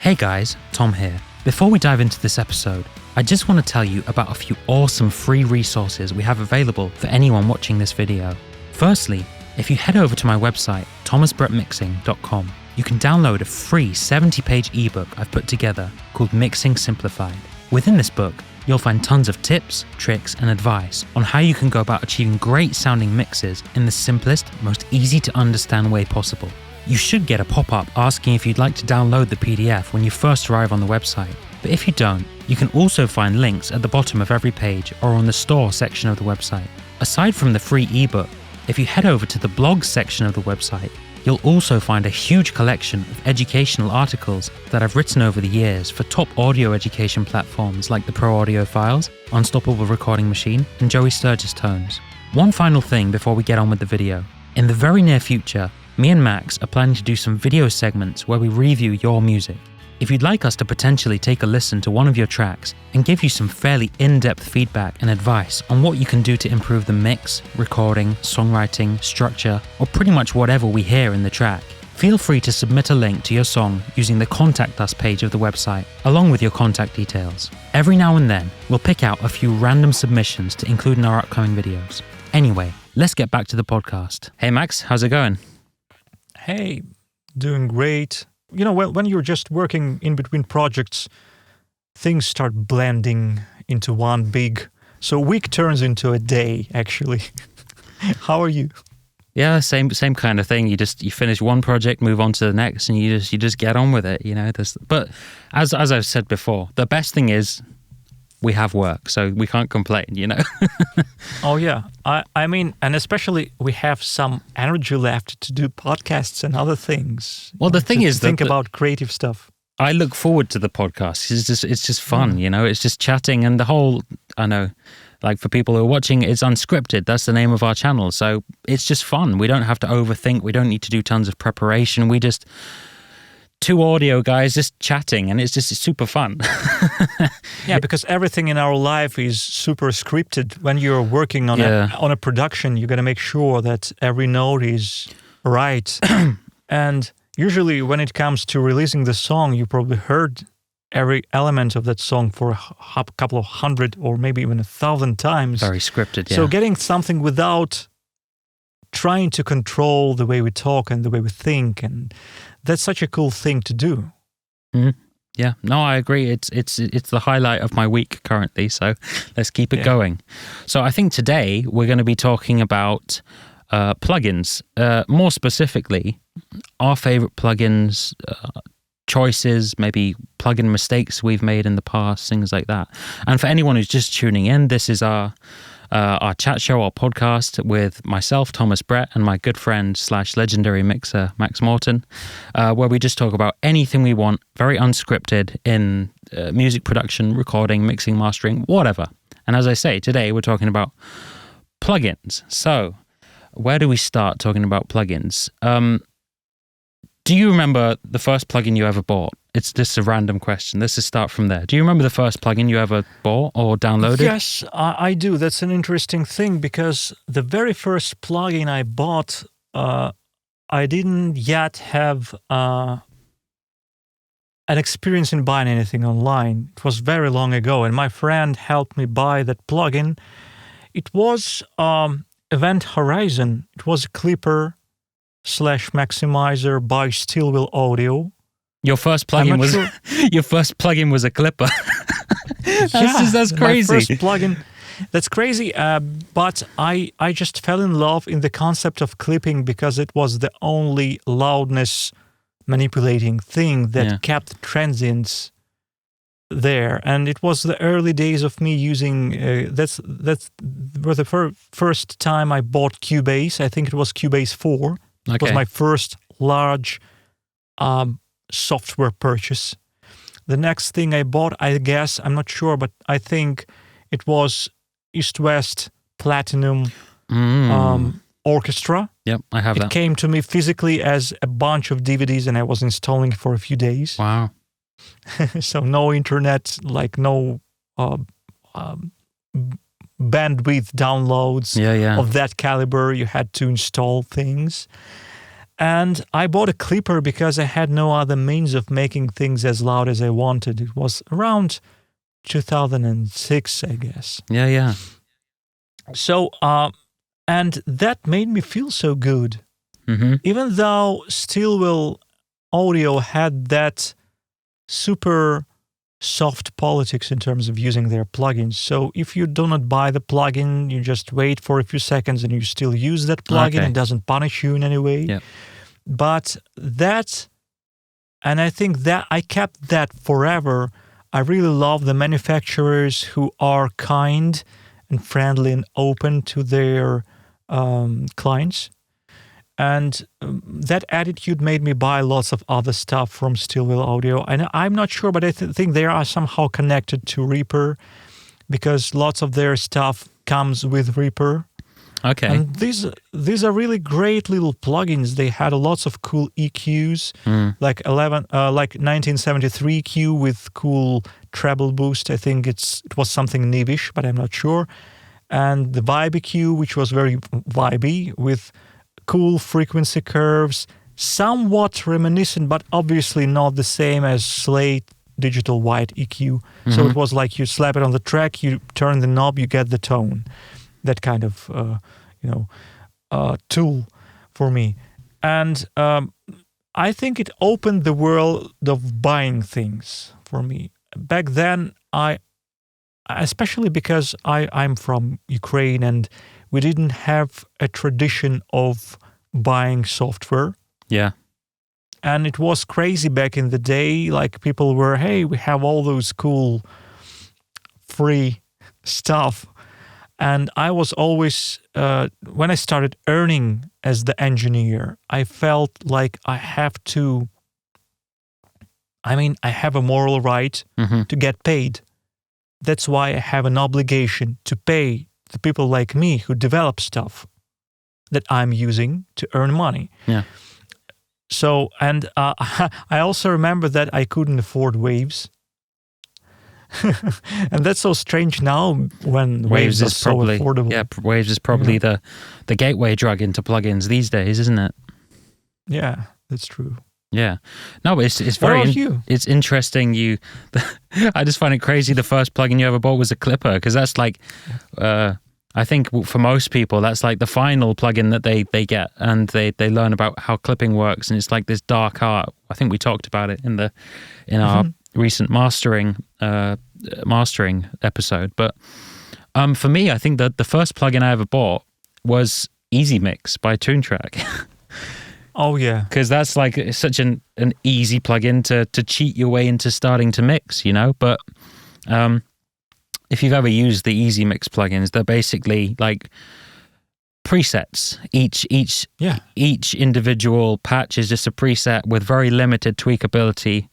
Hey guys, Tom here. Before we dive into this episode, I just want to tell you about a few awesome free resources we have available for anyone watching this video. Firstly, if you head over to my website, thomasbrettmixing.com, you can download a free 70-page ebook I've put together called Mixing Simplified. Within this book, you'll find tons of tips, tricks, and advice on how you can go about achieving great sounding mixes in the simplest, most easy to understand way possible. You should get a pop-up asking if you'd like to download the PDF when you first arrive on the website. But if you don't, you can also find links at the bottom of every page or on the store section of the website. Aside from the free ebook, if you head over to the blogs section of the website, you'll also find a huge collection of educational articles that I've written over the years for top audio education platforms like the Pro Audio Files, Unstoppable Recording Machine, and Joey Sturgis Tones. One final thing before we get on with the video. In the very near future, me and Max are planning to do some video segments where we review your music. If you'd like us to potentially take a listen to one of your tracks and give you some fairly in-depth feedback and advice on what you can do to improve the mix, recording, songwriting, structure, or pretty much whatever we hear in the track, feel free to submit a link to your song using the Contact Us page of the website, along with your contact details. Every now and then, we'll pick out a few random submissions to include in our upcoming videos. Anyway, let's get back to the podcast. Hey Max, how's it going? Hey, doing great. You know, when you're just working in between projects, things start blending into one big... So a week turns into a day, actually. How are you? Yeah, same kind of thing. You finish one project, move on to the next, and you just get on with it. You know. But as I've said before, the best thing is we have work, so we can't complain. You know. Oh yeah, I mean, and especially we have some energy left to do podcasts and other things. Well, the thing is, think about creative stuff. I look forward to the podcast. It's just fun. You know, it's just chatting, and the whole. I know. Like for people who are watching, it's Unscripted. That's the name of our channel. So it's just fun. We don't have to overthink. We don't need to do tons of preparation. We just two audio guys just chatting, and it's super fun. Yeah, because everything in our life is super scripted. When you're working on a production, you got to make sure that every note is right. And usually when it comes to releasing the song, you probably heard every element of that song for a couple of hundred or maybe even 1,000 times. Very scripted, yeah. So getting something without trying to control the way we talk and the way we think, and that's such a cool thing to do. Mm-hmm. Yeah, no, I agree. It's the highlight of my week currently, so let's keep it going. So I think today we're going to be talking about plugins. More specifically, our favorite plugins, choices, maybe plugin mistakes we've made in the past, things like that. And for anyone who's just tuning in, this is our chat show, our podcast with myself, Thomas Brett, and my good friend / legendary mixer, Max Morton, where we just talk about anything we want, very unscripted in music production, recording, mixing, mastering, whatever. And as I say, today we're talking about plugins. So where do we start talking about plugins? Do you remember the first plugin you ever bought? It's just a random question. Let's just start from there. Do you remember the first plugin you ever bought or downloaded? Yes, I do. That's an interesting thing because the very first plugin I bought, I didn't yet have an experience in buying anything online. It was very long ago, and my friend helped me buy that plugin. It was Event Horizon. It was a clipper / maximizer by Stillwell Audio. Your first plugin was your first plugin was a clipper. That's crazy. My first plugin. That's crazy. But I just fell in love in the concept of clipping because it was the only loudness manipulating thing that kept transients there. And it was the early days of me using. That's were the first time I bought Cubase. I think it was Cubase 4. It was my first large software purchase. The next thing I bought, I guess, I'm not sure, but I think it was East West Platinum Orchestra. Yep, I have that. It came to me physically as a bunch of DVDs, and I was installing it for a few days. Wow. So no internet, like no bandwidth downloads of that caliber. You had to install things. And I bought a clipper because I had no other means of making things as loud as I wanted. It was around 2006, I guess. Yeah. So, and that made me feel so good. Mm-hmm. Even though Stillwell Audio had that super soft politics in terms of using their plugins. So if you do not buy the plugin, you just wait for a few seconds and you still use that plugin. Okay. It doesn't punish you in any way. Yep. But that, and I think that I kept that forever. I really love the manufacturers who are kind and friendly and open to their clients. And that attitude made me buy lots of other stuff from Stillwell Audio. And I'm not sure, but I think they are somehow connected to Reaper because lots of their stuff comes with Reaper. Okay. And these are really great little plugins. They had lots of cool EQs, like 1973 EQ with cool treble boost. I think it was something Nevish, but I'm not sure. And the Vibe EQ, which was very vibey with cool frequency curves, somewhat reminiscent, but obviously not the same as Slate digital white EQ. So it was like you slap it on the track, you turn the knob, you get the tone. That kind of tool for me. And I think it opened the world of buying things for me. Back then, especially because I'm from Ukraine and we didn't have a tradition of buying software. Yeah. And it was crazy back in the day. Like people were, hey, we have all those cool free stuff. And I was always, when I started earning as the engineer, I felt like I have a moral right to get paid. That's why I have an obligation to pay the people like me who develop stuff that I'm using to earn money. Yeah. So, and I also remember that I couldn't afford Waves. And that's so strange now when Waves is so probably affordable. Yeah, Waves is probably the gateway drug into plugins these days, isn't it? Yeah, that's true. Yeah, no, but it's What very about you? It's interesting. I just find it crazy. The first plugin you ever bought was a clipper because that's like, I think for most people that's like the final plugin that they get and they learn about how clipping works, and it's like this dark art. I think we talked about it in our recent mastering episode. But for me, I think that the first plugin I ever bought was Easy Mix by Toontrack. Oh yeah, because that's like such an easy plugin to cheat your way into starting to mix, But if you've ever used the Easy Mix plugins, they're basically like presets. Each individual patch is just a preset with very limited tweakability,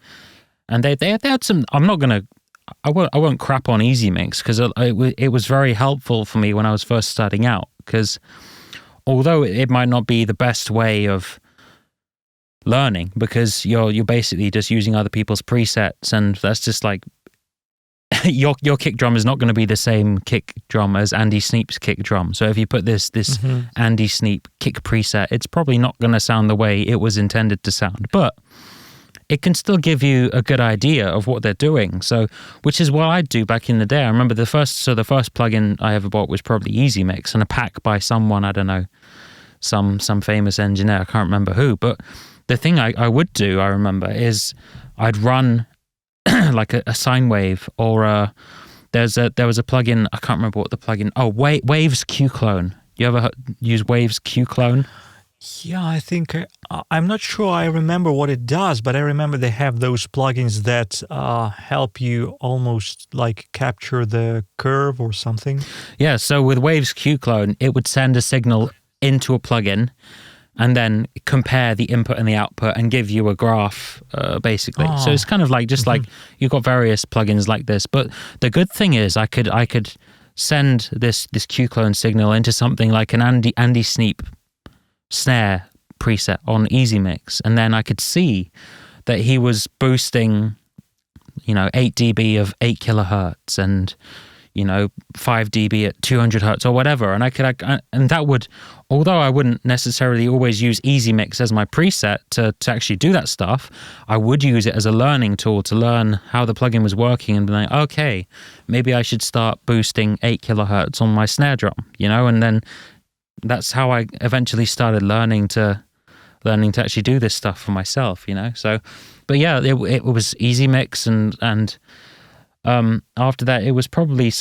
and they had some. I won't crap on Easy Mix because it was very helpful for me when I was first starting out. Because although it might not be the best way of learning, because you're basically just using other people's presets, and that's just like your kick drum is not going to be the same kick drum as Andy Sneap's kick drum. So if you put this Andy Sneap kick preset, it's probably not going to sound the way it was intended to sound, but it can still give you a good idea of what they're doing. So, which is what I'd do back in the day. I remember the first plugin I ever bought was probably Easy Mix, and a pack by someone, I don't know, some famous engineer, I can't remember who, but the thing I would do, I remember, is I'd run like a sine wave, or there was a plugin, I can't remember what the plugin. Oh, Waves Q Clone. You ever use Waves Q Clone? Yeah, I think I'm not sure I remember what it does, but I remember they have those plugins that help you almost like capture the curve or something. Yeah, so with Waves Q Clone, it would send a signal into a plugin and then compare the input and the output and give you a graph, basically. So it's kind of like like you've got various plugins like this. But the good thing is I could send this Q Clone signal into something like an Andy Sneap snare preset on Easy Mix, and then I could see that he was boosting 8 dB of 8 kilohertz, and 5 dB at 200 hertz or whatever. And and that would, although I wouldn't necessarily always use Easy Mix as my preset to actually do that stuff, I would use it as a learning tool to learn how the plugin was working and be like, okay, maybe I should start boosting 8 kilohertz on my snare drum, and then that's how I eventually started learning to actually do this stuff for myself, So, but yeah, it was Easy Mix and after that, it was probably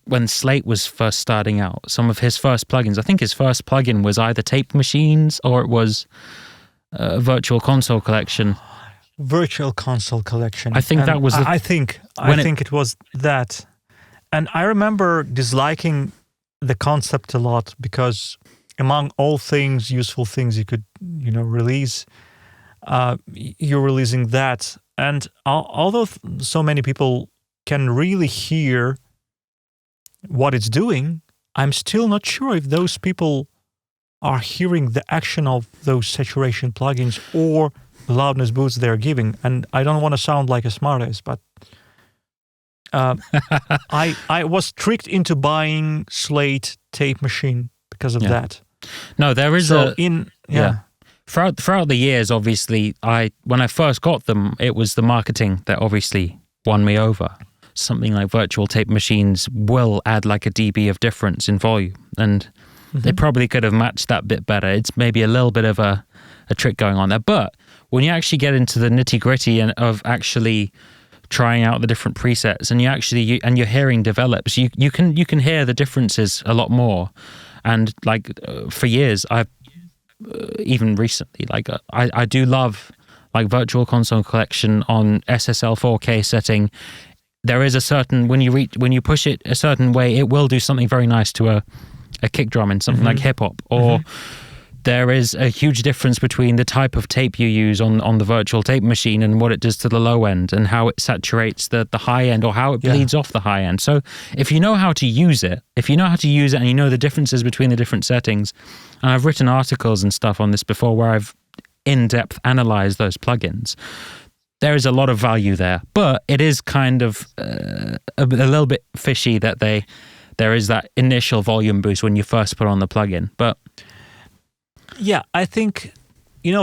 when Slate was first starting out, some of his first plugins. I think his first plugin was either Tape Machines or it was Virtual Console Collection. Virtual Console Collection. I think that was. I think it was that, and I remember disliking the concept a lot because among all things, useful things you could release, you're releasing that. And although so many people can really hear what it's doing, I'm still not sure if those people are hearing the action of those saturation plugins or loudness boosts they're giving. And I don't want to sound like a smartass, but I was tricked into buying Slate Tape Machine because of that. No, there is Throughout the years, obviously, when I first got them, it was the marketing that obviously won me over. Something like Virtual Tape Machines will add like a dB of difference in volume, and they probably could have matched that bit better. It's maybe a little bit of a trick going on there. But when you actually get into the nitty-gritty of actually trying out the different presets, and your hearing develops, you can hear the differences a lot more. And like for years, I've even recently, I do love like Virtual Console Collection on SSL 4K setting. There is a certain when you push it a certain way, it will do something very nice to a kick drum in something like hip hop. Or there is a huge difference between the type of tape you use on the Virtual Tape Machine and what it does to the low end, and how it saturates the high end or how it bleeds off the high end. So if you know how to use it, and you know the differences between the different settings, and I've written articles and stuff on this before where I've in-depth analyzed those plugins, there is a lot of value there. But it is kind of a little bit fishy that there is that initial volume boost when you first put on the plugin. But yeah, I think,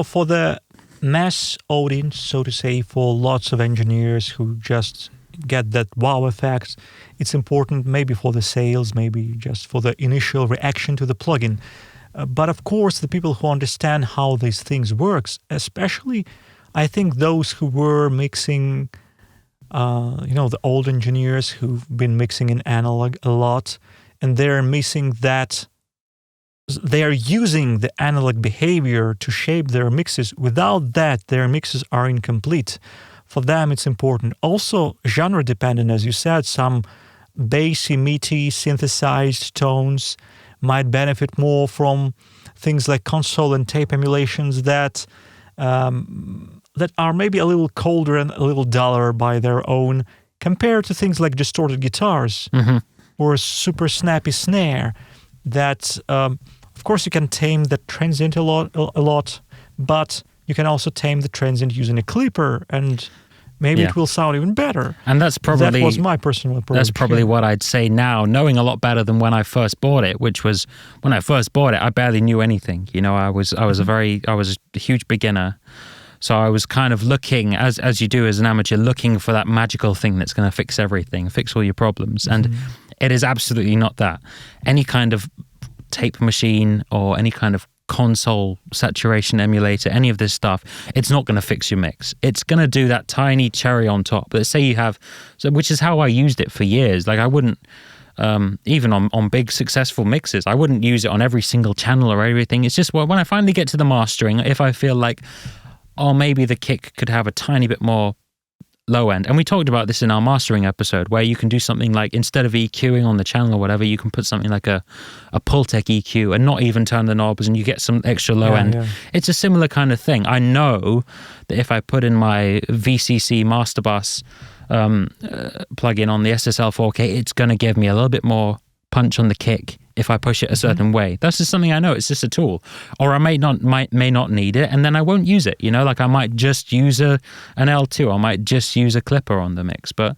for the mass audience, so to say, for lots of engineers who just get that wow effect, it's important maybe for the sales, maybe just for the initial reaction to the plugin. But of course, the people who understand how these things works, especially, I think those who were mixing, the old engineers who've been mixing in analog a lot, and they're missing that. They are using the analog behavior to shape their mixes. Without that, their mixes are incomplete. For them, it's important. Also, genre dependent, as you said, some bassy, meaty, synthesized tones might benefit more from things like console and tape emulations that are maybe a little colder and a little duller by their own, compared to things like distorted guitars or a super snappy snare that... Of course, you can tame the transient a lot, but you can also tame the transient using a clipper, and maybe it will sound even better. And that was my personal approach. That's probably what I'd say now, knowing a lot better than when I first bought it. Which was when I first bought it, I barely knew anything. I was a huge beginner, so I was kind of looking, as you do as an amateur, looking for that magical thing that's going to fix everything, fix all your problems, and it is absolutely not that. Any kind of tape machine or any kind of console saturation emulator, any of this stuff, it's not going to fix your mix. It's going to do that tiny cherry on top. Let's say you have, which is how I used it for years. Like I wouldn't, even on big successful mixes, I wouldn't use it on every single channel or everything. It's just when I finally get to the mastering, if I feel like, maybe the kick could have a tiny bit more low end. And we talked about this in our mastering episode, where you can do something like, instead of EQing on the channel or whatever, you can put something like a Pultec EQ and not even turn the knobs, and you get some extra low end. Yeah. It's a similar kind of thing. I know that if I put in my VCC Master Bus plugin on the SSL 4K, it's going to give me a little bit more punch on the kick if I push it a certain way. That's just something I know. It's just a tool. Or I may not need it, and then I won't use it. Like I might just use an L2. I might just use a clipper on the mix. But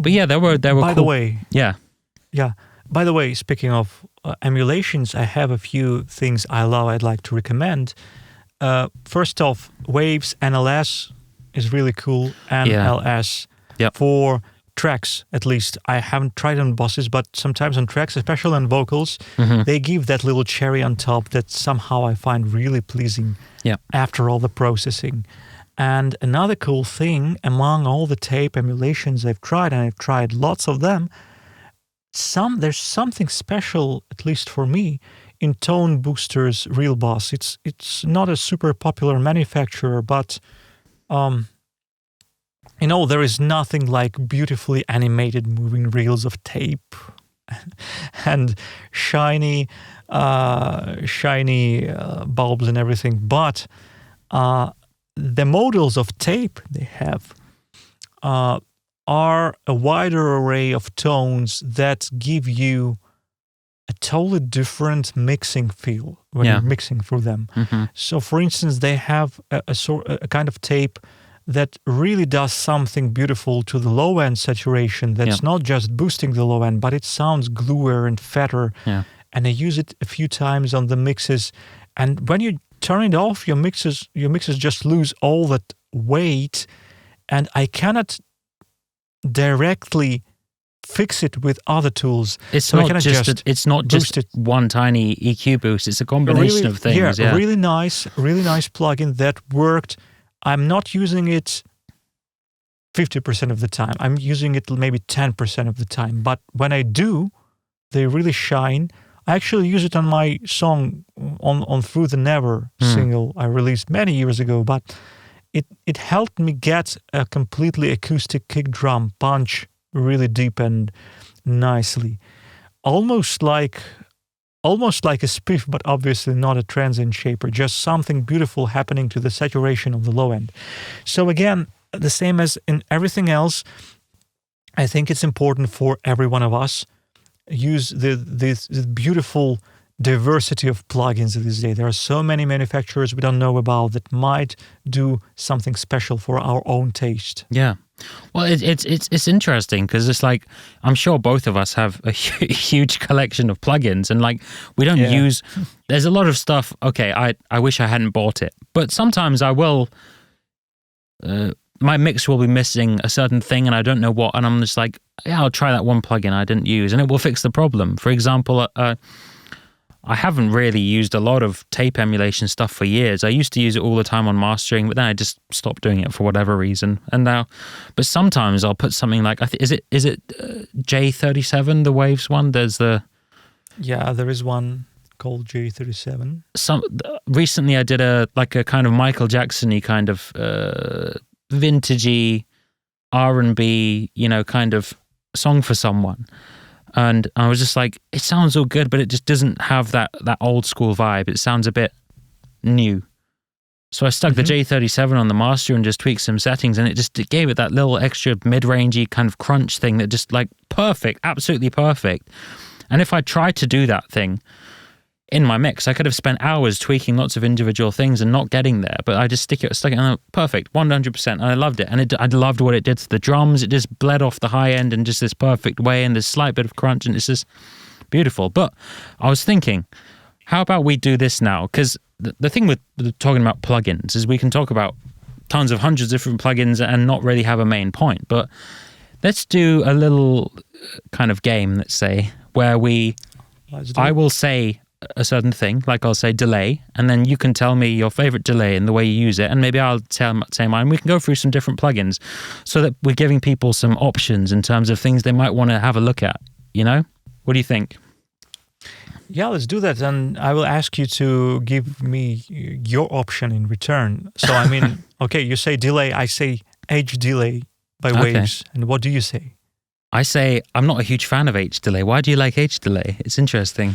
yeah, there were. By the way, yeah. By the way, speaking of emulations, I have a few things I love. I'd like to recommend. First off, Waves NLS is really cool. NLS for tracks, at least. I haven't tried on bosses, but sometimes on tracks, especially on vocals, they give that little cherry on top that somehow I find really pleasing after all the processing. And another cool thing, among all the tape emulations I've tried, and I've tried lots of them, there's something special, at least for me, in Tone Booster's Real Boss. It's not a super popular manufacturer, but there is nothing like beautifully animated moving reels of tape and shiny bulbs and everything. But the models of tape they have are a wider array of tones that give you a totally different mixing feel when you're mixing through them. So, for instance, they have a kind of tape that really does something beautiful to the low end saturation. That's not just boosting the low end, but it sounds gluer and fatter. And I use it a few times on the mixes. And when you turn it off, your mixes just lose all that weight. And I cannot directly fix it with other tools. It's not just one tiny EQ boost. It's a combination of things. Really nice plugin that worked. I'm not using it 50% of the time. I'm using it maybe 10% of the time. But when I do, they really shine. I actually use it on my song on Through the Never single I released many years ago. But it helped me get a completely acoustic kick drum punch really deep and nicely. Almost like a spiff, but obviously not a transient shaper, just something beautiful happening to the saturation of the low end. So again, the same as in everything else, I think it's important for every one of us use this beautiful diversity of plugins these days. There are so many manufacturers we don't know about that might do something special for our own taste. Yeah. Well, it's interesting because it's like, I'm sure both of us have a huge collection of plugins, and like we don't use, there's a lot of stuff, okay, I wish I hadn't bought it, but sometimes I will, my mix will be missing a certain thing and I don't know what, and I'm just like, yeah, I'll try that one plugin I didn't use and it will fix the problem. For example, I haven't really used a lot of tape emulation stuff for years. I used to use it all the time on mastering, but then I just stopped doing it for whatever reason. And now, but sometimes I'll put something like, is it J37, the Waves one? There is one called J37. Recently I did a kind of Michael Jackson-y kind of vintagey R&B, kind of song for someone. And I was just like, it sounds all good, but it just doesn't have that old school vibe. It sounds a bit new. So I stuck the J37 on the master and just tweaked some settings, and it gave it that little extra mid-rangey kind of crunch thing that just like perfect, absolutely perfect. And if I tried to do that thing in my mix, I could have spent hours tweaking lots of individual things and not getting there, but I just stuck it and perfect, 100%, and I loved it. And I loved what it did to the drums. It just bled off the high end in just this perfect way, and this slight bit of crunch, and it's just beautiful. But I was thinking, how about we do this now? Because the thing with talking about plugins is we can talk about tons of hundreds of different plugins and not really have a main point. But let's do a little kind of game, let's say, where I will say a certain thing, like I'll say delay, and then you can tell me your favorite delay and the way you use it, and maybe I'll say mine. We can go through some different plugins so that we're giving people some options in terms of things they might want to have a look at, What do you think? Yeah, let's do that, and I will ask you to give me your option in return. So I mean, okay, you say delay, I say H delay by Waves, and what do you say? I say I'm not a huge fan of H delay. Why do you like H delay? It's interesting.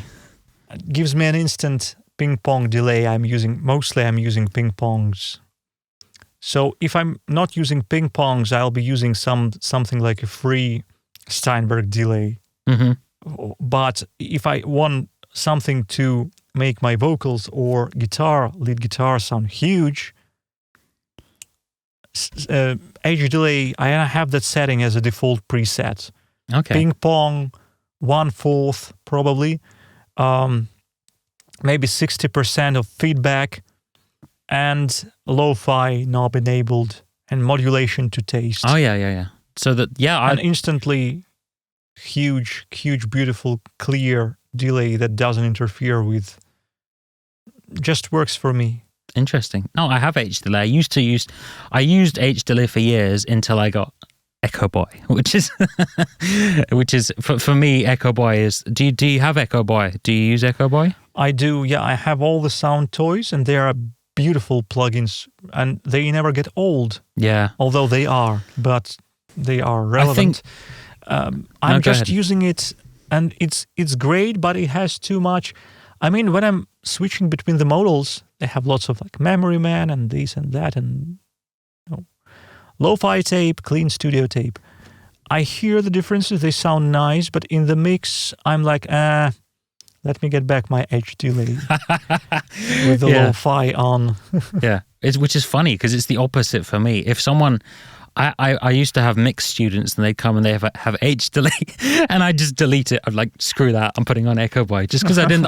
It gives me an instant ping pong delay. I'm using ping pongs. So if I'm not using ping pongs, I'll be using something like a free Steinberg delay. But if I want something to make my vocals or lead guitar sound huge, edge delay, I have that setting as a default preset. Okay. Ping pong, 1/4 probably, maybe 60% of feedback, and lo-fi knob enabled, and modulation to taste. Oh yeah. So that and instantly huge, beautiful, clear delay that doesn't interfere with. Just works for me. Interesting. No, I have H delay. I used H delay for years until I got Echo Boy, which is for me. Echo Boy is. Do you have Echo Boy? Do you use Echo Boy? I do. Yeah, I have all the sound toys, and they are beautiful plugins, and they never get old. Yeah. Although they are, but they are relevant. I'm just using it, and it's great, but it has too much. I mean, when I'm switching between the modals, they have lots of like Memory Man and this and that, and lo-fi tape, clean studio tape. I hear the differences; they sound nice, but in the mix, I'm like, let me get back my edge delay with the lo-fi on. Yeah, which is funny because it's the opposite for me. If someone, I used to have mixed students and they come and they have H delay and I just delete it. I'm like, screw that, I'm putting on Echo Boy just because I didn't.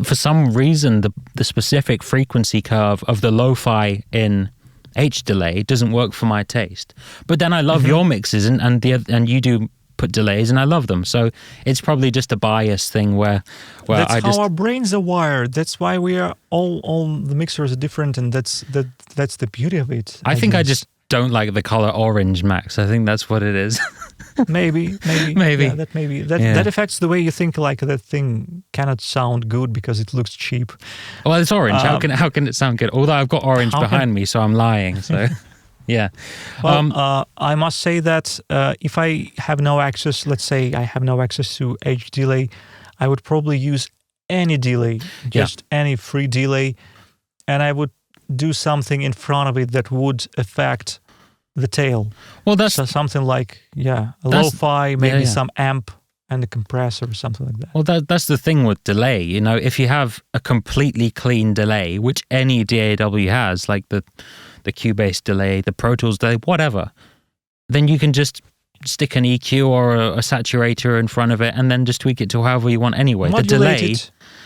For some reason, the specific frequency curve of the lo-fi in H delay doesn't work for my taste. But then I love your mixes and you do put delays and I love them. So it's probably just a bias thing where that's I just how our brains are wired. That's why we are all the mixers are different, and that's the beauty of it. I think I just don't like the color orange, Max. I think that's what it is. maybe. Yeah, that affects the way you think. Like that thing cannot sound good because it looks cheap. Well, it's orange. How can it sound good? Although I've got orange behind me, so I'm lying. So. Yeah. Well, I must say that if I have no access, let's say I have no access to edge delay, I would probably use any delay, just any free delay, and I would do something in front of it that would affect the tail. Well, that's something like a lo-fi, maybe some amp and a compressor or something like that. Well, that's the thing with delay. You know, if you have a completely clean delay, which any DAW has, like the Cubase delay, the Pro Tools delay, whatever, then you can just stick an EQ or a saturator in front of it and then just tweak it to however you want anyway. Modulate the delay,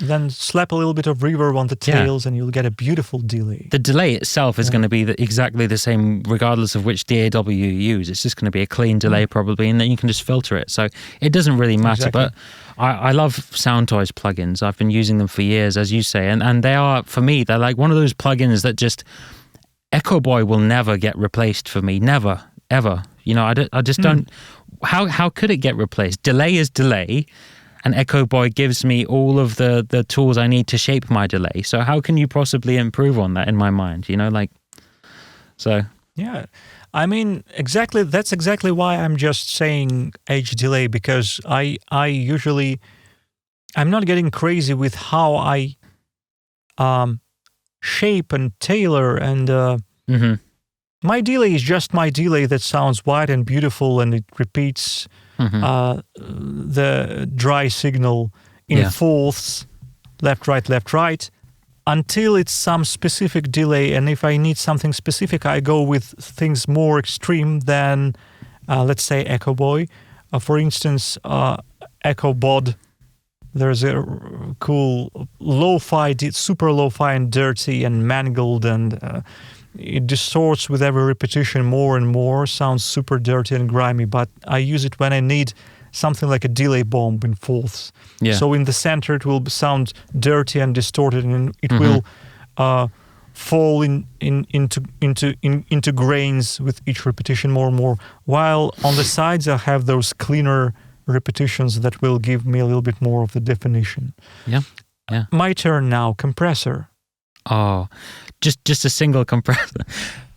then slap a little bit of reverb on the tails and you'll get a beautiful delay. The delay itself is going to be exactly the same regardless of which DAW you use. It's just going to be a clean delay probably, and then you can just filter it. So it doesn't really matter. Exactly. But I love Sound Toys plugins. I've been using them for years, as you say, and they are, for me, they're like one of those plugins that just... Echo Boy will never get replaced for me. Never, ever. You know, I just don't... How could it get replaced? Delay is delay, and Echo Boy gives me all of the tools I need to shape my delay. So how can you possibly improve on that in my mind? You know, like... So... Yeah. I mean, that's exactly why I'm just saying edge delay, because I usually... I'm not getting crazy with how I... shape and tailor and my delay is just my delay that sounds wide and beautiful, and it repeats the dry signal in fourths, left right until it's some specific delay. And if I need something specific, I go with things more extreme than let's say Echo Boy, for instance, Echo Bod. There's a cool lo-fi, super lo-fi and dirty and mangled, and it distorts with every repetition more and more, sounds super dirty and grimy, but I use it when I need something like a delay bomb in fourths. Yeah. So in the center it will sound dirty and distorted, and it will fall into grains with each repetition more and more, while on the sides I have those cleaner repetitions that will give me a little bit more of the definition. Yeah. My turn now. Compressor. Oh, just a single compressor.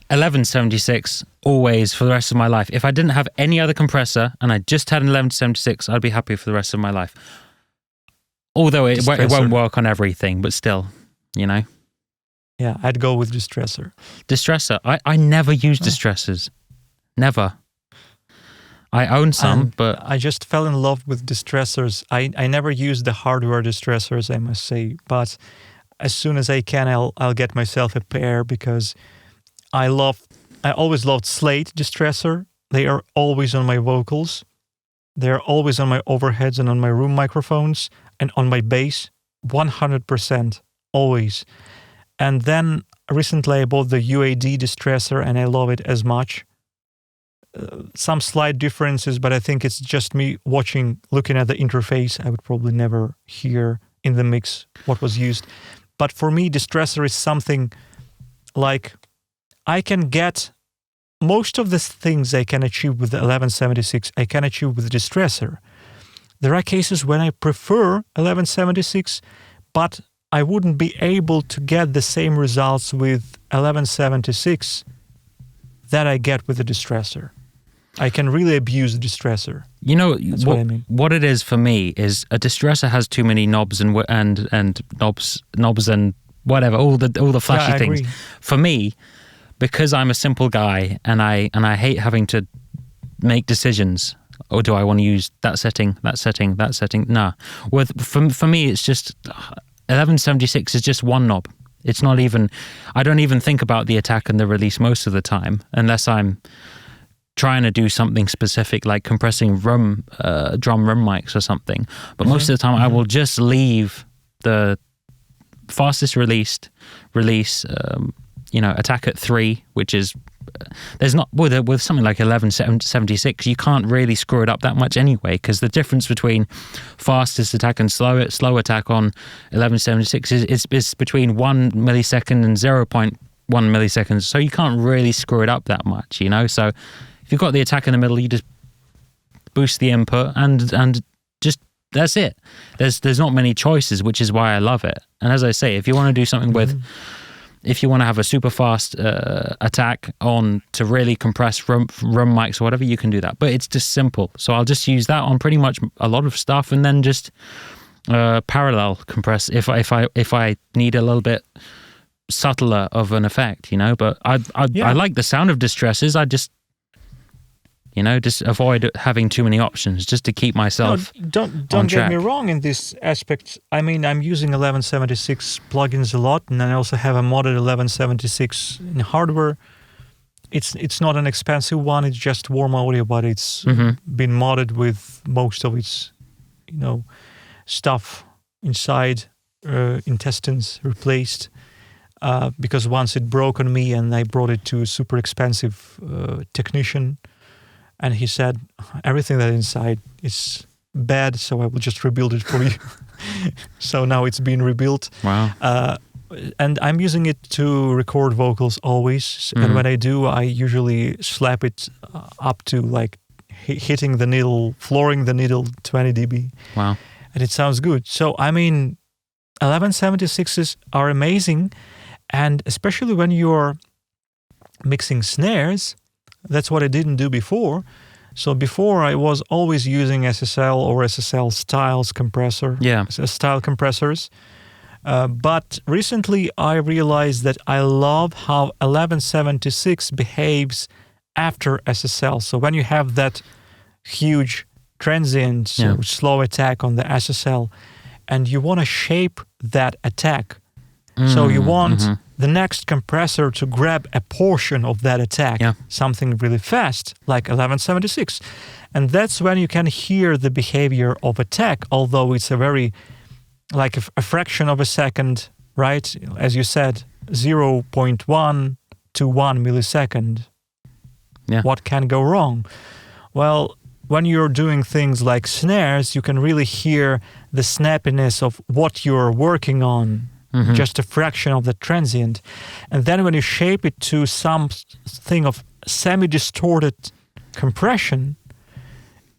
1176 always for the rest of my life. If I didn't have any other compressor and I just had an 1176, I'd be happy for the rest of my life. Although it won't work on everything, but still, you know. Yeah, I'd go with distressor. Distressor. I never use distressors. Never. I own some, And but I just fell in love with distressors. I never used the hardware distressors, I must say, but as soon as I can, I'll get myself a pair because I always loved Slate distressor. They are always on my vocals. They're always on my overheads and on my room microphones and on my bass, 100%, always. And then recently I bought the UAD distressor and I love it as much. Some slight differences, but I think it's just me looking at the interface. I would probably never hear in the mix what was used. But for me, distressor is something like I can get most of the things I can achieve with the 1176, I can achieve with the distressor. There are cases when I prefer 1176, but I wouldn't be able to get the same results with 1176 that I get with the distressor. I can really abuse the distressor. You know, That's what I mean. What it is for me is a distressor has too many knobs and knobs and whatever, all the flashy things. Agree. For me, because I'm a simple guy and I hate having to make decisions. Or do I want to use that setting? Nah. For me, it's just 1176 is just one knob. It's not even. I don't even think about the attack and the release most of the time, unless I'm trying to do something specific like compressing drum room mics or something. But most of the time I will just leave the fastest release, attack at 3, which is, there's not, with something like 1176, you can't really screw it up that much anyway, because the difference between fastest attack and slow attack on 1176 is between 1 millisecond and 0.1 milliseconds, so you can't really screw it up that much, so if you've got the attack in the middle, you just boost the input and just, that's it. There's not many choices, which is why I love it. And as I say, if you want to do something if you want to have a super fast attack on to really compress room mics or whatever, you can do that. But it's just simple. So I'll just use that on pretty much a lot of stuff, and then just parallel compress if I need a little bit subtler of an effect, But I like the sound of distresses. I just just avoid having too many options, just to keep myself don't on get track. me wrong in this aspect. I mean, I'm using 1176 plugins a lot, and I also have a modded 1176 in hardware. It's not an expensive one. It's just warm audio, but it's been modded with most of its, stuff inside, intestines replaced. Because once it broke on me, and I brought it to a super expensive technician. And he said, everything that's inside is bad, so I will just rebuild it for you. So now it's been rebuilt. Wow. And I'm using it to record vocals always. And when I do, I usually slap it up to like hitting the needle, flooring the needle 20 dB. Wow. And it sounds good. So, I mean, 1176s are amazing. And especially when you're mixing snares, that's what I didn't do before. So before I was always using SSL or SSL styles compressor, style compressors. But recently I realized that I love how 1176 behaves after SSL. So when you have that huge transient, slow attack on the SSL, and you want to shape that attack. So you want the next compressor to grab a portion of that attack, something really fast, like 1176. And that's when you can hear the behavior of attack, although it's a very, like a fraction of a second, right? As you said, 0.1 to 1 millisecond. Yeah. What can go wrong? Well, when you're doing things like snares, you can really hear the snappiness of what you're working on. Just a fraction of the transient. And then when you shape it to something of semi-distorted compression,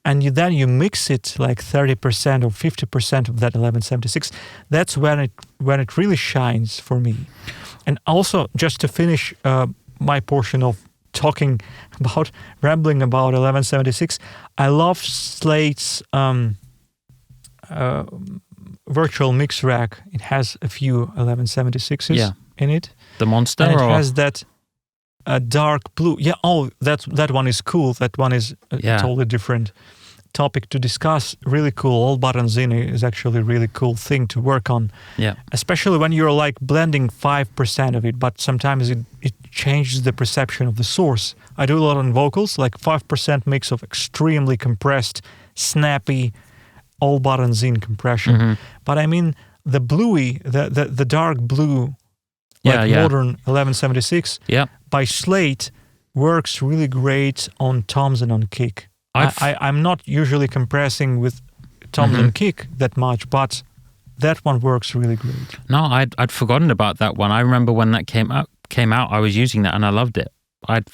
and then you mix it like 30% or 50% of that 1176, that's when it really shines for me. And also, just to finish my portion of rambling about 1176, I love Slate's virtual mix rack. It has a few 1176s in it. The Monster? And it has that. a dark blue. Yeah. Oh, that one is cool. That one is a totally different topic to discuss. Really cool. All buttons in is actually a really cool thing to work on. Yeah. Especially when you're like blending 5% of it, but sometimes it changes the perception of the source. I do a lot on vocals, like 5% mix of extremely compressed, snappy, all buttons in compression. Mm-hmm. But I mean the bluey, the dark blue, like Morton 1176 by Slate works really great on toms and on kick. I'm not usually compressing with toms and kick that much, but that one works really great. No, I'd forgotten about that one. I remember when that came out, I was using that and I loved it. I'd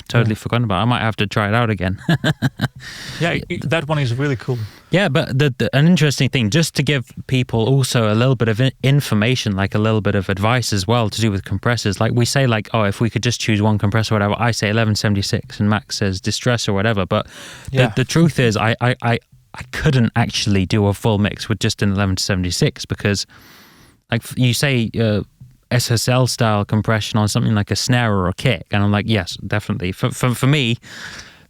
totally forgotten about it. I might have to try it out again. That one is really cool. Yeah, but an interesting thing, just to give people also a little bit of information, like a little bit of advice as well to do with compressors. Like we say, like, oh, if we could just choose one compressor or whatever, I say 1176 and Max says Distress or whatever. But the truth is, I couldn't actually do a full mix with just an 1176 because, like you say, SSL style compression on something like a snare or a kick, and I'm like, yes, definitely. For me,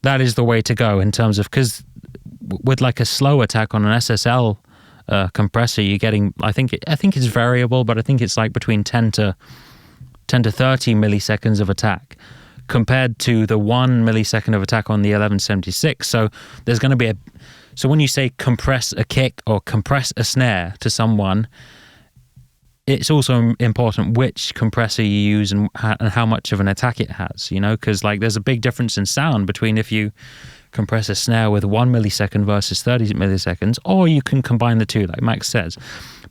that is the way to go in terms of, because with like a slow attack on an SSL compressor, you're getting, I think it's variable, but I think it's like between 10 to 30 milliseconds of attack compared to the 1 millisecond of attack on the 1176. So there's going to be so when you say compress a kick or compress a snare to someone, it's also important which compressor you use and how much of an attack it has, because like there's a big difference in sound between if you compress a snare with 1 millisecond versus 30 milliseconds, or you can combine the two, like Max says.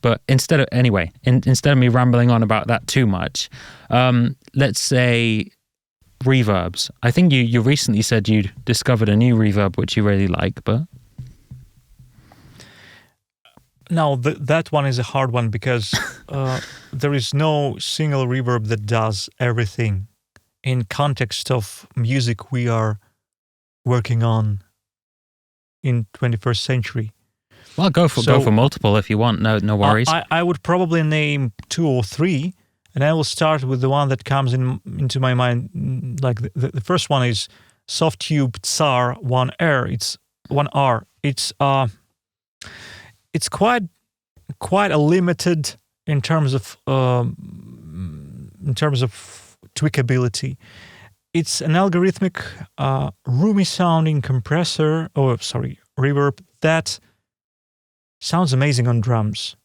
But instead of me rambling on about that too much, let's say reverbs. I think you recently said you discovered a new reverb which you really like, but... No, that one is a hard one because there is no single reverb that does everything. In context of music we are working on in 21st century. Well, go for multiple if you want. No worries. I would probably name 2 or 3, and I will start with the one that comes into my mind. Like the first one is Soft Tube Tsar 1R. It's 1R. It's quite a limited in terms of tweakability. It's an algorithmic, roomy sounding compressor, reverb that sounds amazing on drums.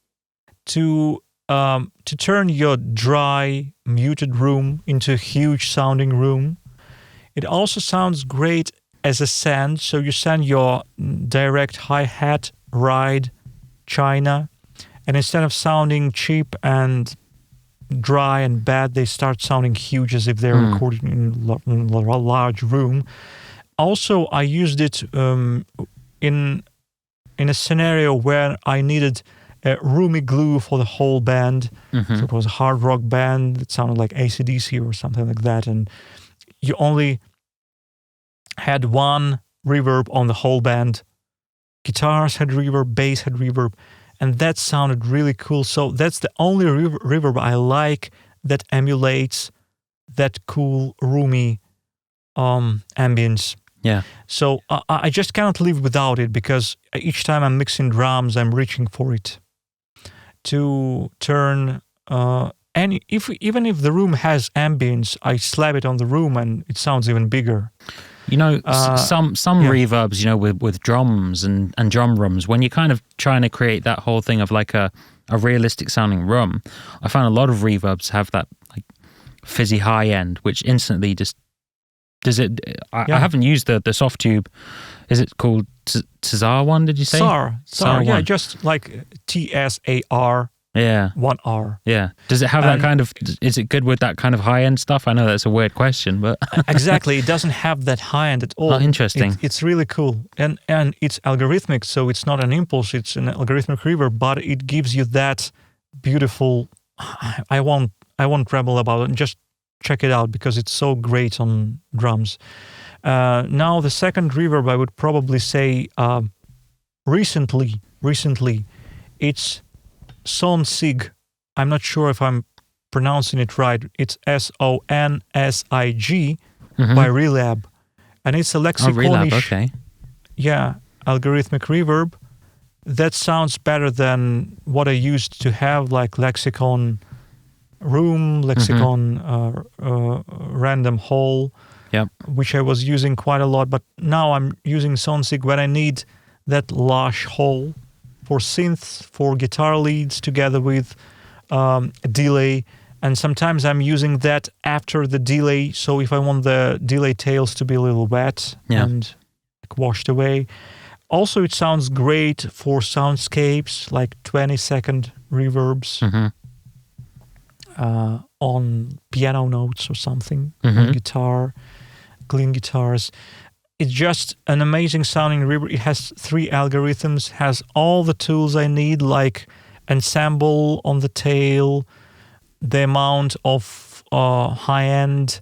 To turn your dry, muted room into a huge sounding room. It also sounds great as a send. So you send your direct hi-hat, ride, China, and instead of sounding cheap and dry and bad, they start sounding huge as if they're recorded in a large room. Also, I used it in a scenario where I needed a roomy glue for the whole band. So it was a hard rock band that sounded like AC/DC or something like that, and you only had one reverb on the whole band. Guitars had reverb, bass had reverb, and that sounded really cool. So that's the only reverb I like that emulates that cool, roomy ambience. Yeah. So I just cannot live without it because each time I'm mixing drums, I'm reaching for it to turn even if the room has ambience, I slap it on the room and it sounds even bigger. Some reverbs, with drums and drum rooms, when you're kind of trying to create that whole thing of like a realistic sounding room, I found a lot of reverbs have that like fizzy high end, which instantly just does it. I haven't used the soft tube. Is it called Tsar one? Did you say? Tsar. Yeah, just like TSAR. Yeah. 1R. Yeah. Does it have that kind of, is it good with that kind of high-end stuff? I know that's a weird question, but... Exactly. It doesn't have that high-end at all. Oh, interesting. It's really cool. And it's algorithmic, so it's not an impulse, it's an algorithmic reverb, but it gives you that beautiful... I won't ramble about it. Just check it out because it's so great on drums. Now, the second reverb, I would probably say recently, it's Son Sig. I'm not sure if I'm pronouncing it right. It's SONSIG by Relab. And it's a lexiconish, Relab, okay. Yeah, algorithmic reverb that sounds better than what I used to have, like Lexicon Room, Lexicon Random Hall, which I was using quite a lot. But now I'm using Sonsig when I need that lush hall for synths, for guitar leads, together with a delay. And sometimes I'm using that after the delay. So if I want the delay tails to be a little wet and washed away. Also, it sounds great for soundscapes, like 20-second reverbs on piano notes or something, on guitar, clean guitars. It's just an amazing sounding reverb. It has 3 algorithms, has all the tools I need, like ensemble on the tail, the amount of high-end,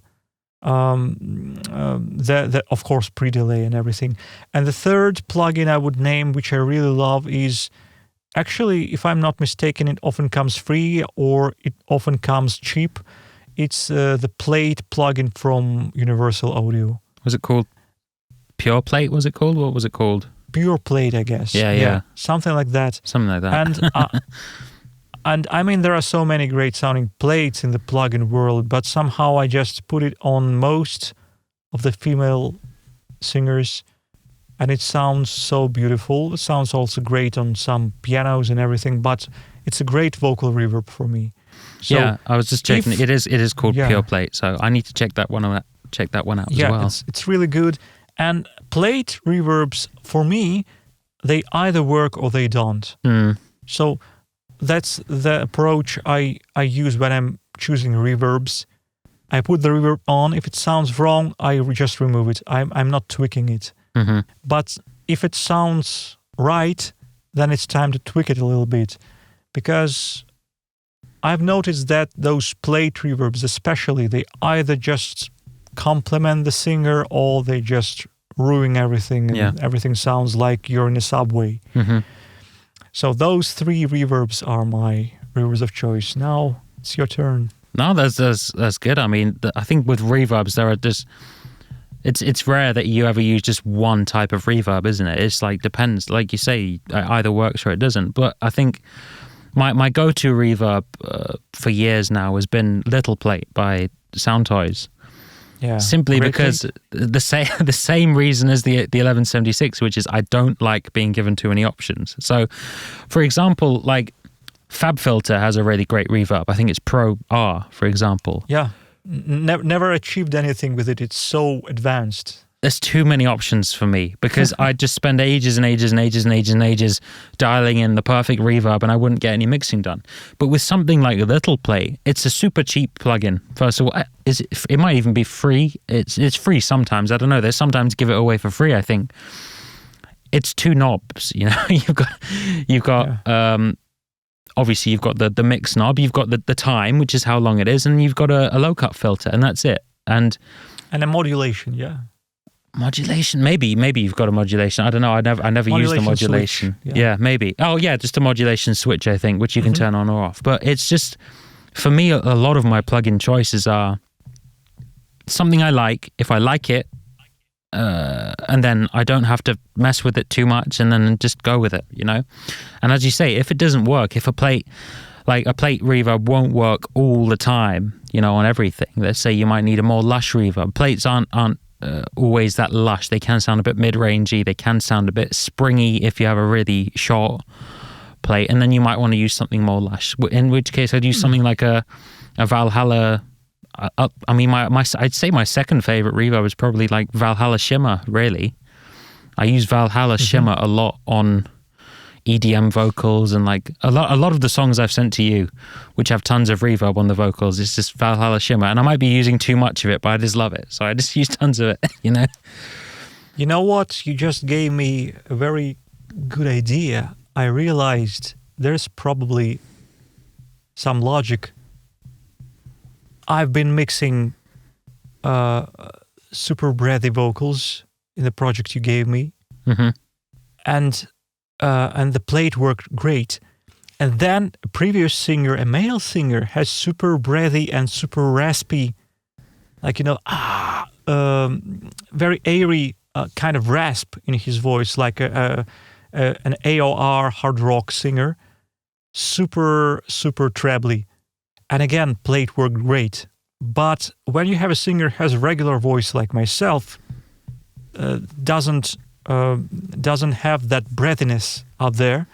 of course, pre-delay and everything. And the third plugin I would name, which I really love, is actually, if I'm not mistaken, it often comes free or it often comes cheap. It's the Plate plugin from Universal Audio. Was it called Pure Plate? Was it called? What was it called? Pure Plate, I guess. Yeah. Something like that. Something like that. And I mean, there are so many great sounding plates in the plugin world, but somehow I just put it on most of the female singers, and it sounds so beautiful. It sounds also great on some pianos and everything, but it's a great vocal reverb for me. So I was just checking. It is called Pure Plate, so I need to check that one out. Check that one out as well. It's really good. And plate reverbs, for me, they either work or they don't. So that's the approach I use when I'm choosing reverbs. I put the reverb on. If it sounds wrong, I just remove it. I'm not tweaking it. But if it sounds right, then it's time to tweak it a little bit. Because I've noticed that those plate reverbs especially, they either just complement the singer or they just ruin everything and everything sounds like you're in a subway. So those 3 reverbs are my reverbs of choice. Now it's your turn. No, that's good. I mean, I think with reverbs there are just it's rare that you ever use just one type of reverb, isn't it? It's like depends, like you say, it either works or it doesn't. But I think my go-to reverb for years now has been Little Plate by Sound Toys. Yeah, simply because the same reason as the 1176, which is I don't like being given too many options. So, for example, like FabFilter has a really great reverb. I think it's Pro R, for example. Yeah, never achieved anything with it. It's so advanced. There's too many options for me because I just spend ages and ages and ages and ages and ages dialing in the perfect reverb and I wouldn't get any mixing done. But with something like Little Plate, it's a super cheap plugin. First of all, it might even be free. It's free sometimes. I don't know. They sometimes give it away for free, I think. It's 2 knobs, you know. You've got obviously you've got the mix knob, you've got the time, which is how long it is, and you've got a low cut filter, and that's it. And a modulation, Modulation, maybe you've got a modulation. I don't know. I never used the modulation. Yeah, maybe. Oh yeah, just a modulation switch, I think, which you can turn on or off. But it's just, for me, a lot of my plugin choices are something I like. If I like it, and then I don't have to mess with it too much, and then just go with it, you know. And as you say, if it doesn't work, if a plate reverb won't work all the time, you know, on everything. Let's say you might need a more lush reverb. Plates aren't always that lush. They can sound a bit mid-rangey. They can sound a bit springy if you have a really short plate, and then you might want to use something more lush. In which case, I'd use something like a Valhalla. I mean, I'd say my second favorite reverb is probably like Valhalla Shimmer. Really, I use Valhalla Shimmer a lot on EDM vocals, and like a lot of the songs I've sent to you, which have tons of reverb on the vocals, it's just Valhalla Shimmer, and I might be using too much of it, but I just love it, so I just use tons of it. You know. You know what? You just gave me a very good idea. I realized there's probably some logic. I've been mixing super breathy vocals in the project you gave me, and the plate worked great. And then a previous singer, a male singer, has super breathy and super raspy, like, very airy kind of rasp in his voice, like an AOR hard rock singer. Super, super trebly. And again, played worked great. But when you have a singer who has a regular voice like myself, doesn't have that breathiness out there,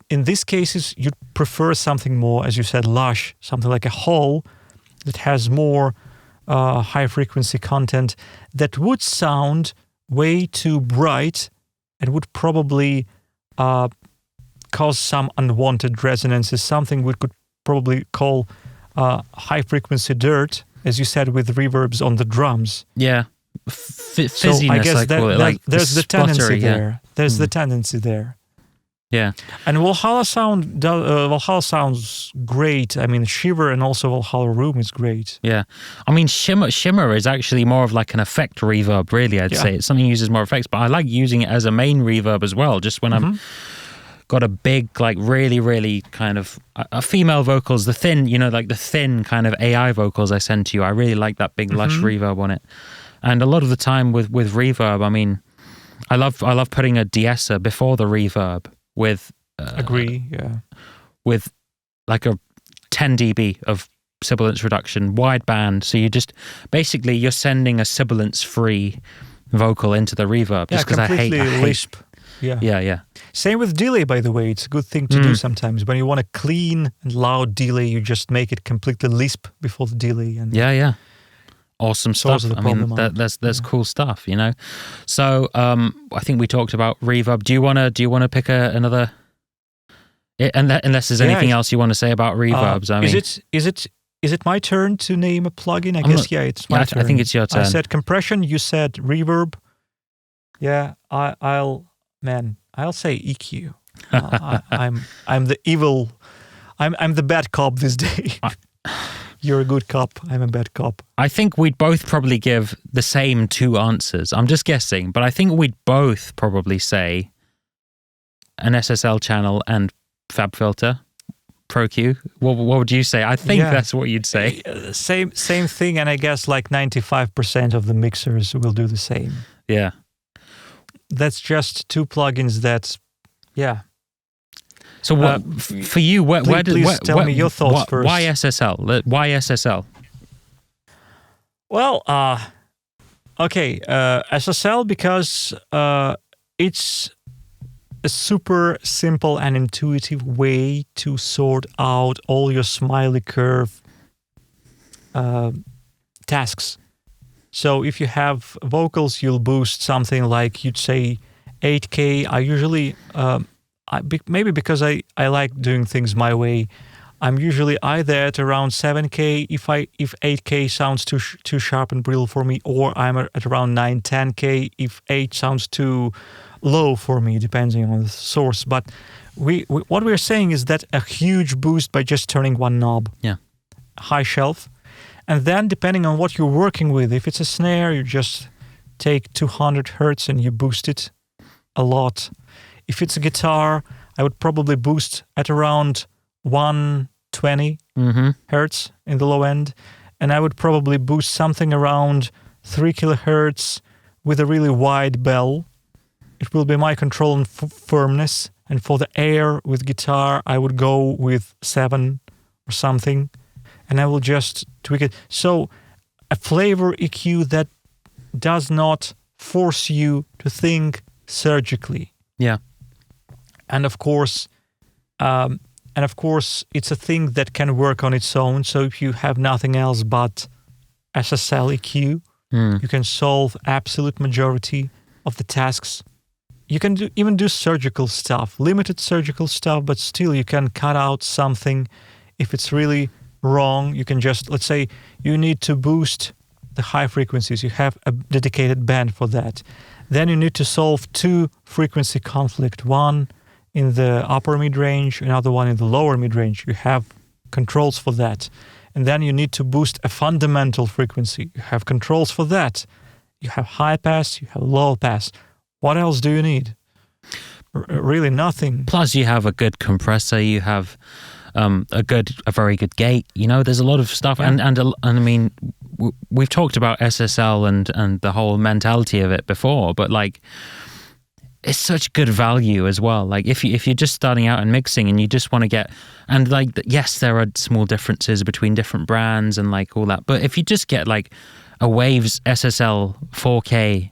in these cases, you'd prefer something more, as you said, lush, something like a hall that has more high-frequency content that would sound way too bright and would probably cause some unwanted resonances, something we could probably call high-frequency dirt, as you said, with reverbs on the drums. Yeah. Fizziness, so I guess there's the tendency there. There's the tendency there. Yeah. And Valhalla sounds great. I mean, Shiver and also Valhalla Room is great. Yeah. I mean, Shimmer is actually more of like an effect reverb, really, I'd say. It's something that uses more effects, but I like using it as a main reverb as well, just when I'm got a big, like really, really kind of female vocals, the thin, like the thin kind of AI vocals I send to you. I really like that big lush reverb on it. And a lot of the time with reverb, I mean, I love putting a de-esser before the reverb with with like a 10 dB of sibilance reduction, wideband. So you're sending a sibilance-free vocal into the reverb, just because I hate lisp. Yeah. Same with delay, by the way. It's a good thing to do sometimes. When you want a clean and loud delay, you just make it completely lisp before the delay. And awesome stuff. I mean, that's cool stuff, So I think we talked about reverb. Do you want to pick another? Unless there's anything else you want to say about reverbs. I mean, is it my turn to name a plugin? I guess it's my turn. I think it's your turn. I said compression. You said reverb. Yeah, I'll say EQ. I'm the evil. I'm the bad cop this day. You're a good cop. I'm a bad cop. I think we'd both probably give the same two answers. I'm just guessing, but I think we'd both probably say an SSL channel and Fab Filter, Pro Q. What would you say? I think that's what you'd say. Same thing, and I guess like 95% of the mixers will do the same. Yeah. That's just two plugins that, So for you, please tell me your thoughts first. Why SSL? Why SSL? Well, SSL because it's a super simple and intuitive way to sort out all your smiley curve tasks. So if you have vocals, you'll boost something like, you'd say 8K. I usually, maybe because I like doing things my way, I'm usually either at around 7K if 8K sounds too sharp and brittle for me, or I'm at around 9-10K if 8 sounds too low for me, depending on the source. But what we're saying is that a huge boost by just turning one knob, high shelf. And then depending on what you're working with, if it's a snare, you just take 200 hertz and you boost it a lot. If it's a guitar, I would probably boost at around 120 hertz in the low end. And I would probably boost something around 3 kilohertz with a really wide bell. It will be my control and firmness. And for the air with guitar, I would go with 7 or something. And I will just tweak it. So a flavor EQ that does not force you to think surgically. Yeah. And of course, it's a thing that can work on its own. So if you have nothing else but SSL EQ, you can solve absolute majority of the tasks. You can even do surgical stuff, limited surgical stuff, but still you can cut out something if it's really wrong. You can just, let's say you need to boost the high frequencies. You have a dedicated band for that. Then you need to solve 2 frequency conflict, one in the upper mid-range, another one in the lower mid-range. You have controls for that. And then you need to boost a fundamental frequency. You have controls for that. You have high pass, you have low pass. What else do you need? really nothing. Plus, you have a good compressor. You have a very good gate. You know, there's a lot of stuff, and I mean, we've talked about SSL and the whole mentality of it before, but like, it's such good value as well. Like if you're just starting out in mixing and you just want to get, and like, yes, there are small differences between different brands and like all that, but if you just get like a Waves SSL 4K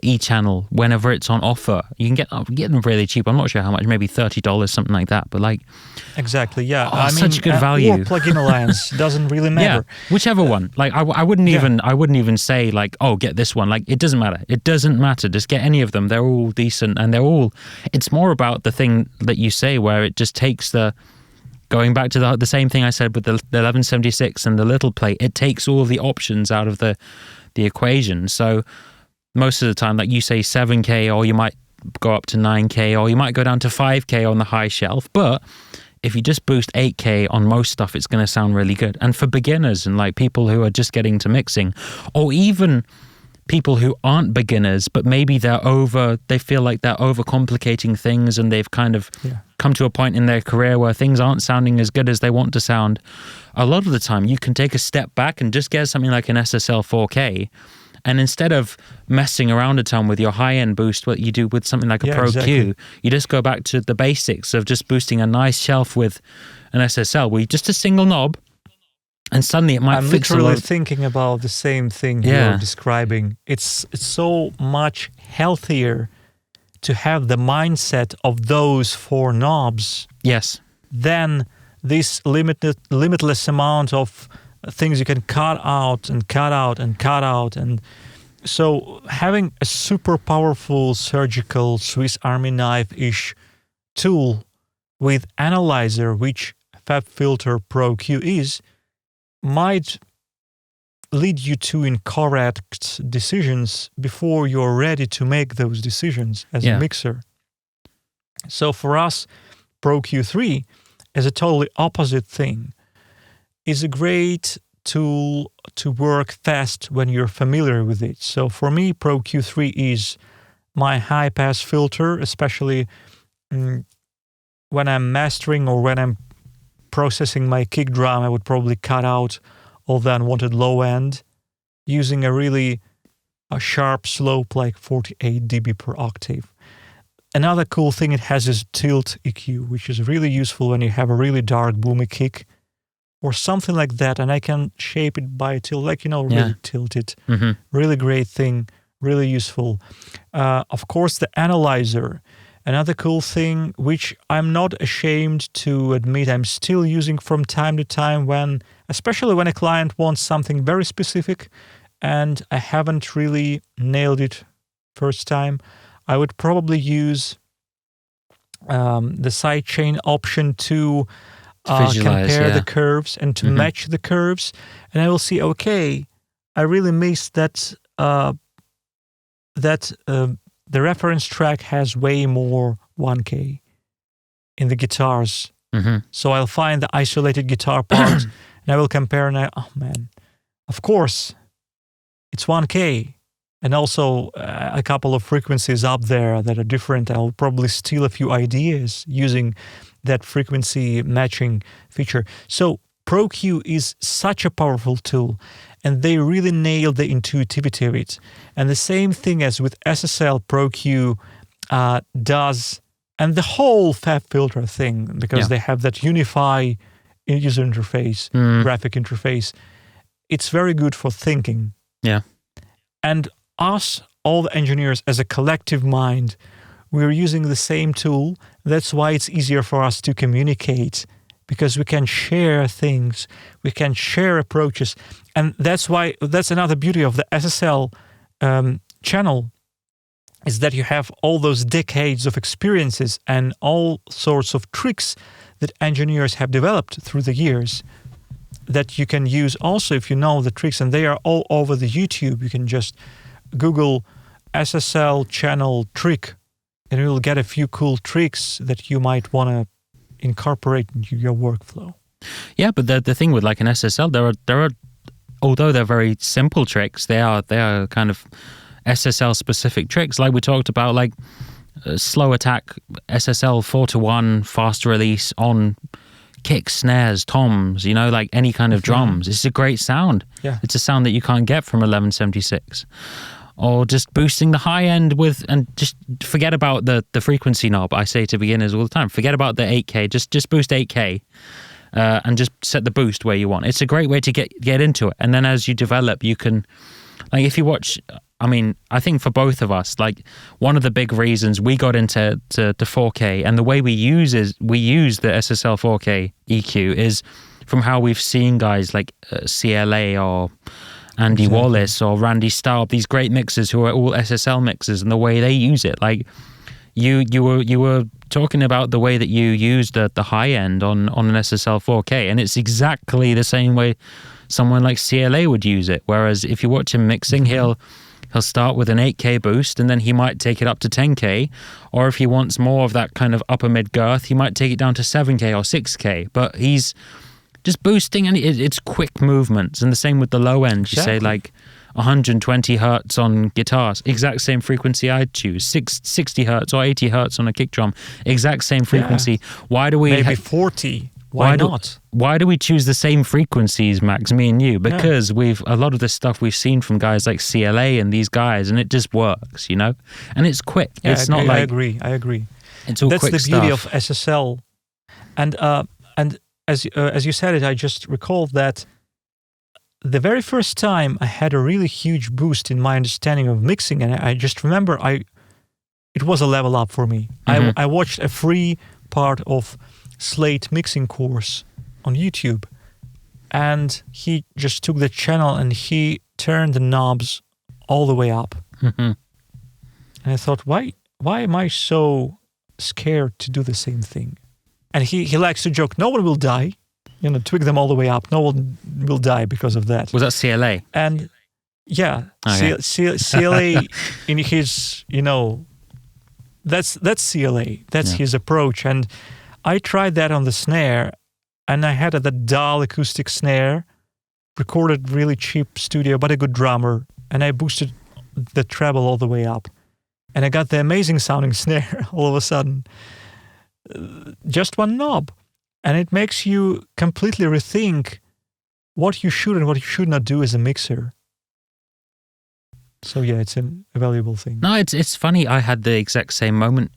e-channel whenever it's on offer, you can get them really cheap. I'm not sure how much, maybe $30, something like that, but like, exactly, yeah. I mean, such good value. Or plug-in alliance, doesn't really matter. Yeah, whichever one. Like I wouldn't even say like, oh, get this one. Like, it doesn't matter. It doesn't matter. Just get any of them. They're all decent, and it's more about the thing that you say where it just takes going back to the same thing I said with the 1176 and the little plate. It takes all the options out of the equation. So most of the time, like you say, 7K, or you might go up to 9K, or you might go down to 5K on the high shelf. But if you just boost 8K on most stuff, it's going to sound really good. And for beginners and like people who are just getting to mixing, or even people who aren't beginners, but maybe they feel like they're overcomplicating things, and they've kind of come to a point in their career where things aren't sounding as good as they want to sound. A lot of the time, you can take a step back and just get something like an SSL 4K. And instead of messing around a ton with your high-end boost, what you do with something like a Pro Q, you just go back to the basics of just boosting a nice shelf with an SSL, where you just a single knob, and suddenly it might fix a lot. I'm literally thinking about the same thing you're describing. It's so much healthier to have the mindset of those 4 knobs. Yes. Than this limitless amount of things you can cut out and cut out and cut out. And so having a super powerful surgical Swiss Army knife-ish tool with analyzer, which FabFilter Pro Q is, might lead you to incorrect decisions before you're ready to make those decisions as a mixer. So for us, Pro Q3 is a totally opposite thing. Is a great tool to work fast when you're familiar with it. So for me, Pro Q3 is my high-pass filter, especially when I'm mastering or when I'm processing my kick drum. I would probably cut out all the unwanted low end using a sharp slope like 48 dB per octave. Another cool thing it has is tilt EQ, which is really useful when you have a really dark boomy kick or something like that, and I can shape it by tilt, really tilt it. Mm-hmm. Really great thing, really useful. Of course, the analyzer. Another cool thing, which I'm not ashamed to admit I'm still using from time to time, especially when a client wants something very specific and I haven't really nailed it first time, I would probably use the sidechain option to compare the curves and to match the curves. And I will see, okay, I really missed that the reference track has way more 1K in the guitars. Mm-hmm. So I'll find the isolated guitar part and I will compare, and of course, it's 1K. And also a couple of frequencies up there that are different. I'll probably steal a few ideas using that frequency matching feature. So Pro Q is such a powerful tool, and they really nailed the intuitivity of it. And the same thing as with SSL, Pro Q does, and the whole FabFilter thing, because they have that unify user interface, graphic interface. It's very good for thinking. Yeah. And us, all the engineers as a collective mind, we're using the same tool. That's why it's easier for us to communicate, because we can share things, we can share approaches. And that's another beauty of the SSL channel, is that you have all those decades of experiences and all sorts of tricks that engineers have developed through the years that you can use also if you know the tricks. And they are all over the YouTube. You can just Google SSL channel trick, and you'll get a few cool tricks that you might want to incorporate into your workflow. Yeah, but the thing with like an SSL, there are, although they're very simple tricks, they are kind of SSL specific tricks. Like we talked about, like slow attack SSL 4-to-1 fast release on kicks, snares, toms, like any kind of drums. It's a great sound. Yeah. It's a sound that you can't get from 1176. Or just boosting the high end and just forget about the frequency knob. I say to beginners all the time, forget about the 8K, just boost 8K and just set the boost where you want. It's a great way to get into it. And then as you develop, you can, like if you watch, I think for both of us, like one of the big reasons we got into 4K and the way we use the SSL 4K EQ is from how we've seen guys like CLA or Andy Wallace or Randy Staub, these great mixers who are all SSL mixers, and the way they use it. Like you were talking about the way that you used the high end on an SSL 4K, and it's exactly the same way someone like CLA would use it. Whereas if you watch him mixing, he'll start with an 8K boost and then he might take it up to 10K, or if he wants more of that kind of upper mid girth, he might take it down to 7K or 6K. But he's just boosting, and it's quick movements. And the same with the low end. You say like 120 hertz on guitars, exact same frequency I'd choose. 60 hertz or 80 hertz on a kick drum, exact same frequency. Yeah. Why do we maybe 40? Why not? Why do we choose the same frequencies, Max, me and you? Because a lot of the stuff we've seen from guys like CLA and these guys, and it just works, and it's quick. Yeah, it's not like I agree. It's all That's quick the beauty stuff. of SSL, and as you said it, I just recalled that the very first time I had a really huge boost in my understanding of mixing, and I just remember it was a level up for me. Mm-hmm. I watched a free part of Slate mixing course on YouTube, and he just took the channel and he turned the knobs all the way up. Mm-hmm. And I thought, why am I so scared to do the same thing? And he likes to joke, no one will die. Twig them all the way up. No one will die because of that. Was that CLA? And yeah, okay. CLA in his, that's CLA. That's his approach. And I tried that on the snare, and I had a dull acoustic snare, recorded really cheap studio, but a good drummer, and I boosted the treble all the way up. And I got the amazing sounding snare all of a sudden. Just one knob. And it makes you completely rethink what you should and what you should not do as a mixer. So yeah, it's a valuable thing. No, it's funny. I had the exact same moment,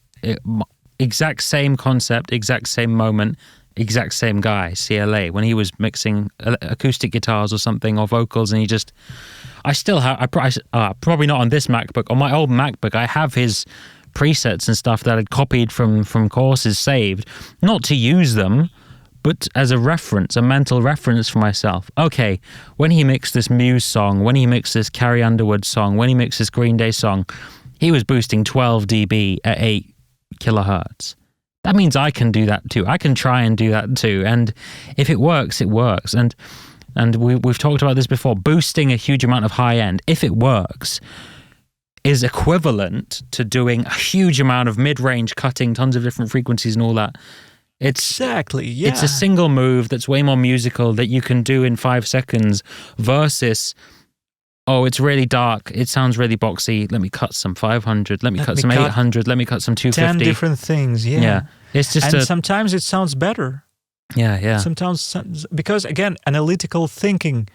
exact same concept, exact same moment, exact same guy, CLA, when he was mixing acoustic guitars or something, or vocals, and I still have, probably not on this MacBook, on my old MacBook, I have his presets and stuff that I'd copied from courses saved, not to use them, but as a reference, a mental reference for myself. Okay, when he mixed this Muse song, when he mixed this Carrie Underwood song, when he mixed this Green Day song, he was boosting 12 dB at 8 kilohertz. That means I can do that too. I can try and do that too. And if it works, it works. And we've talked about this before. Boosting a huge amount of high end, if it works, is equivalent to doing a huge amount of mid-range cutting, tons of different frequencies and all that. Exactly, yeah. It's a single move that's way more musical that you can do in 5 seconds versus, oh, it's really dark, it sounds really boxy, let me cut some 500, let me cut some 800, let me cut some 250. 10 different things, yeah. Yeah. It's just and sometimes it sounds better. Yeah. Sometimes, because again, analytical thinking.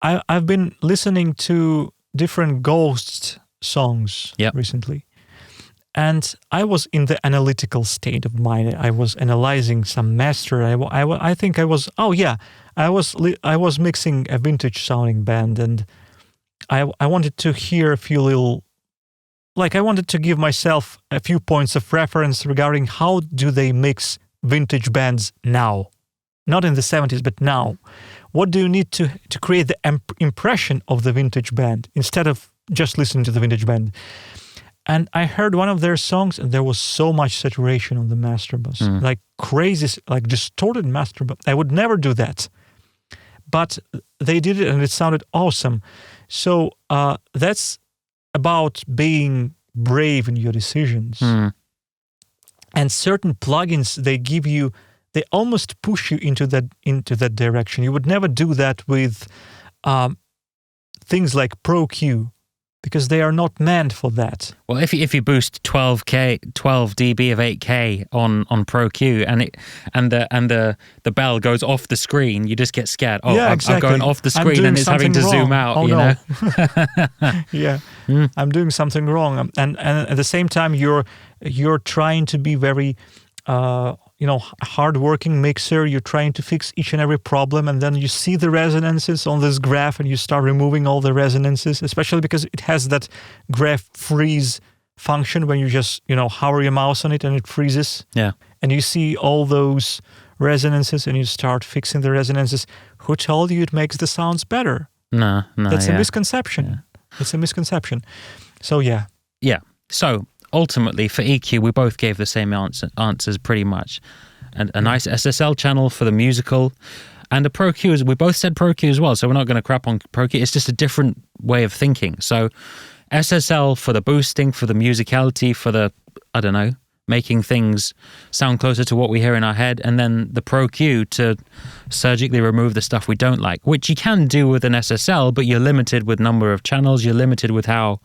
I've been listening to different Ghost songs recently. And I was in the analytical state of mind. I was analyzing some master. I think I was. Oh yeah, I was mixing a vintage sounding band, and I wanted to hear a few little. Like I wanted to give myself a few points of reference regarding how do they mix vintage bands now, not in the 70s, but now. What do you need to create the impression of the vintage band instead of just listening to the vintage band? And I heard one of their songs, and there was so much saturation on the master bus, like crazy, like distorted master bus. I would never do that, but they did it, and it sounded awesome. So that's about being brave in your decisions. And certain plugins they give you, they almost push you into that direction. You would never do that with things like Pro Q. because they are not meant for that. Well, if you boost 12 dB of 8K on Pro Q and the bell goes off the screen, you just get scared. Oh, yeah, I'm going off the screen and it's having to zoom out. Oh, you know? Yeah, I'm doing something wrong, and at the same time you're trying to be very hardworking mixer. You're trying to fix each and every problem, and then you see the resonances on this graph and you start removing all the resonances, especially because it has that graph freeze function when you just hover your mouse on it and it freezes. Yeah. And you see all those resonances and you start fixing the resonances. Who told you it makes the sounds better? No. That's a misconception. Yeah. It's a misconception. So yeah. So ultimately, for EQ, we both gave the same answers pretty much. And a nice SSL channel for the musical. And a Pro Q, we both said Pro Q as well, so we're not going to crap on Pro Q. It's just a different way of thinking. So SSL for the boosting, for the musicality, for the, making things sound closer to what we hear in our head, and then the Pro Q to surgically remove the stuff we don't like, which you can do with an SSL, but you're limited with number of channels, you're limited with how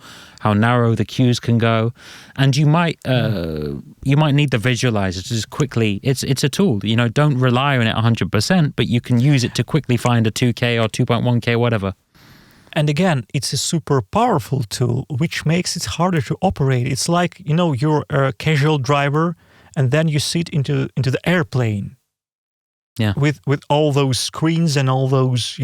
narrow the cues can go, and you might need the visualizer to just quickly, it's a tool, don't rely on it 100%, but you can use it to quickly find a 2K or 2.1K, whatever. And again, it's a super powerful tool, which makes it harder to operate. It's like, you're a casual driver and then you sit into the airplane. Yeah. With all those screens and all those,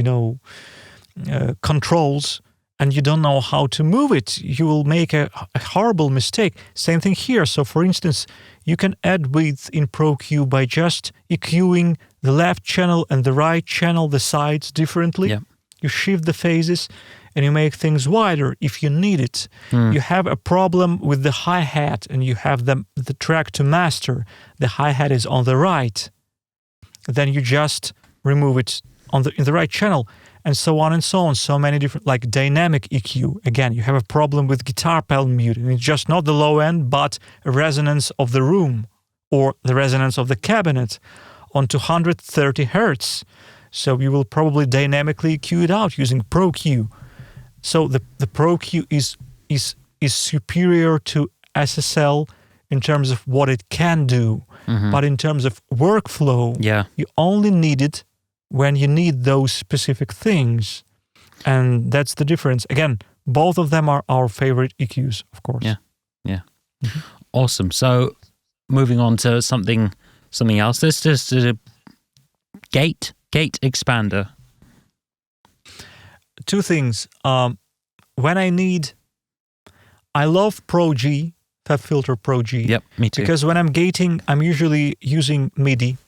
controls, and you don't know how to move it. You will make a horrible mistake. Same thing here. So for instance, you can add width in Pro Q by just EQing the left channel and the right channel, the sides differently. Yeah. You shift the phases and you make things wider if you need it. You have a problem with the hi-hat and you have the track to master. The hi-hat is on the right. Then you just remove it in the right channel, and so on and so on. So many different, like dynamic EQ. Again, you have a problem with guitar pedal mute, and it's just not the low end, but a resonance of the room or the resonance of the cabinet on 230 hertz. So you will probably dynamically EQ it out using Pro Q. So the Pro Q is superior to SSL in terms of what it can do, but in terms of workflow, you only need it when you need those specific things, and that's the difference. Again, both of them are our favorite EQs, of course. Yeah. Awesome. So moving on to something else. This is a gate expander. Two things. When I love Pro G, FabFilter Pro G. Yep, me too. Because when I'm gating, I'm usually using MIDI.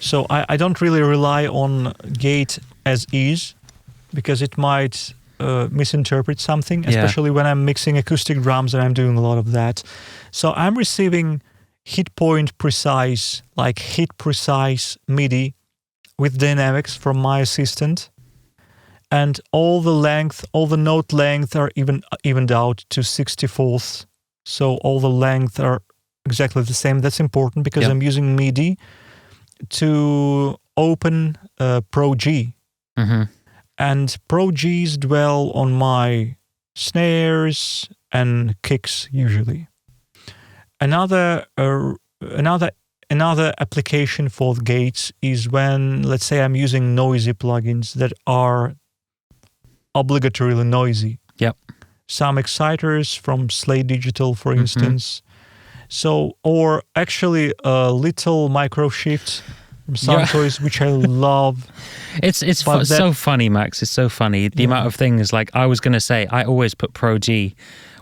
So I don't really rely on gate as is, because it might misinterpret something, especially when I'm mixing acoustic drums, and I'm doing a lot of that. So I'm receiving hit precise MIDI with dynamics from my assistant, and all the note length are evened out to 64ths. So all the length are exactly the same. That's important because I'm using MIDI to open Pro G. And Pro Gs dwell on my snares and kicks usually. Another application for the gates is when, let's say, I'm using noisy plugins that are obligatorily noisy. Yep. Some exciters from Slate Digital, for instance. So, or actually a little micro shift from Soundtoys, which I love. It's so funny, Max. It's so funny. The amount of things, like I was going to say, I always put Pro G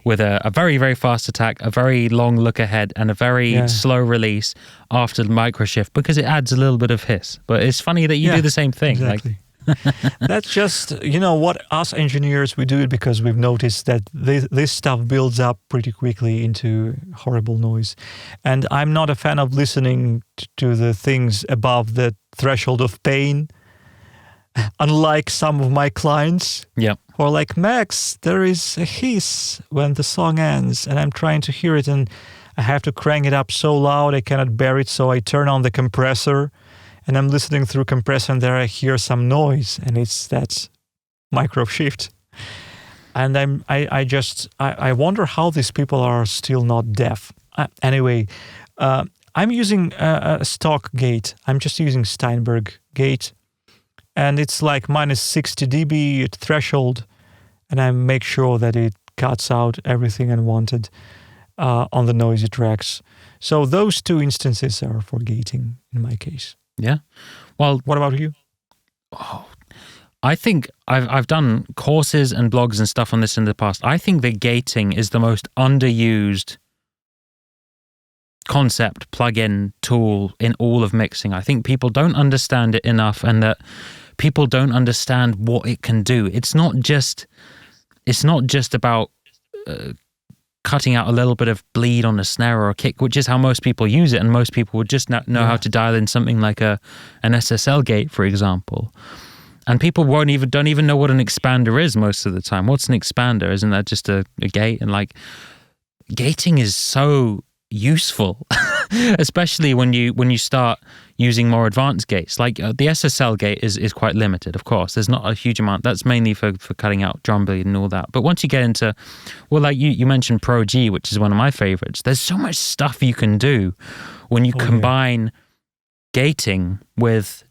with a very, very fast attack, a very long look ahead, and a very slow release after the micro shift, because it adds a little bit of hiss. But it's funny that you do the same thing. Exactly. That's just, what us engineers, we do it because we've noticed that this stuff builds up pretty quickly into horrible noise. And I'm not a fan of listening to the things above the threshold of pain, unlike some of my clients. Yeah. Or like, Max, there is a hiss when the song ends and I'm trying to hear it and I have to crank it up so loud I cannot bear it, so I turn on the compressor and I'm listening through compressor and there I hear some noise and that's micro shift. And I wonder how these people are still not deaf. Anyway, I'm using a stock gate. I'm just using Steinberg gate, and it's like minus 60 dB threshold, and I make sure that it cuts out everything unwanted on the noisy tracks. So those two instances are for gating in my case. Yeah. Well, what about you? Oh, I think I've done courses and blogs and stuff on this in the past. I think that gating is the most underused concept, plugin, tool in all of mixing. I think people don't understand it enough, and that people don't understand what it can do. It's not just about cutting out a little bit of bleed on a snare or a kick, which is how most people use it, and most people would just know how to dial in something like an SSL gate, for example. And people don't even know what an expander is most of the time. What's an expander? Isn't that just a gate? And like, gating is so useful, especially when you start using more advanced gates. Like the SSL gate is quite limited, of course. There's not a huge amount. That's mainly for cutting out drum bleed and all that. But once you get into, well, like you mentioned Pro G, which is one of my favorites. There's so much stuff you can do when you combine gating with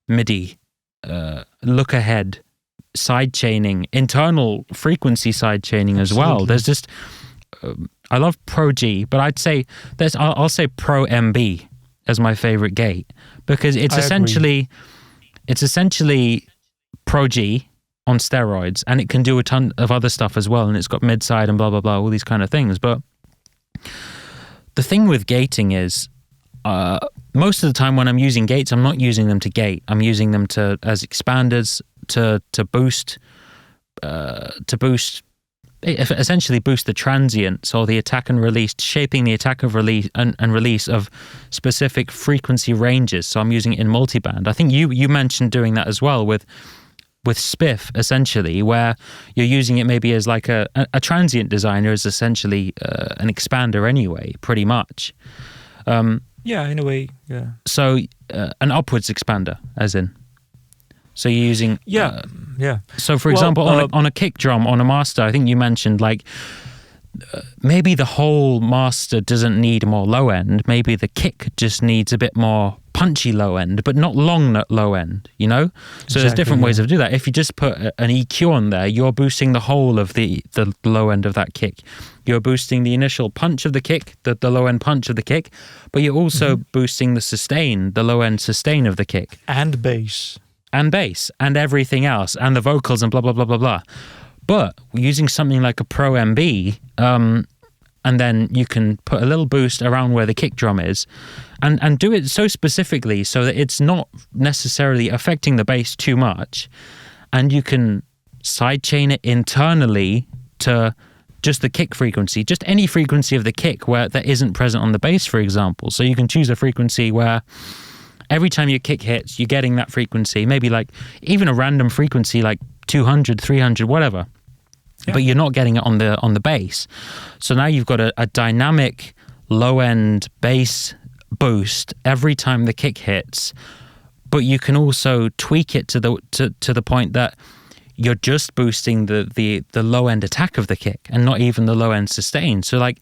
MIDI, look ahead, side chaining, internal frequency side chaining as well. There's just I love Pro G, but I'd say I'll say Pro MB as my favorite gate, because it's essentially Pro G on steroids, and it can do a ton of other stuff as well, and it's got mid-side and blah blah blah, all these kind of things. But the thing with gating is, most of the time when I'm using gates, I'm not using them to gate. I'm using them as expanders to boost, essentially boost the transients or the attack and release, shaping the attack of release and release of specific frequency ranges. So I'm using it in multiband. I think you mentioned doing that as well with Spiff, essentially, where you're using it maybe as like a transient designer is essentially an expander anyway, pretty much. Yeah, in a way, yeah. So an upwards expander, as in. So you're using... Yeah. So for example, on a kick drum, on a master, I think you mentioned like maybe the whole master doesn't need more low end. Maybe the kick just needs a bit more punchy low end, but not long low end, you know? So there's different ways of doing that. If you just put an EQ on there, you're boosting the whole of the low end of that kick. You're boosting the initial punch of the kick, the low end punch of the kick, but you're also boosting the sustain, the low end sustain of the kick. And bass. And everything else, and the vocals and blah, blah, blah, blah, blah. But using something like a Pro MB, and then you can put a little boost around where the kick drum is, and do it so specifically so that it's not necessarily affecting the bass too much, and you can sidechain it internally to just the kick frequency, just any frequency of the kick where that isn't present on the bass, for example. So you can choose a frequency where every time your kick hits, you're getting that frequency, maybe like even a random frequency like 200, 300, whatever. Yeah. But you're not getting it on the bass. So now you've got a dynamic low-end bass boost every time the kick hits, but you can also tweak it to the point that you're just boosting the low-end attack of the kick and not even the low-end sustain. So like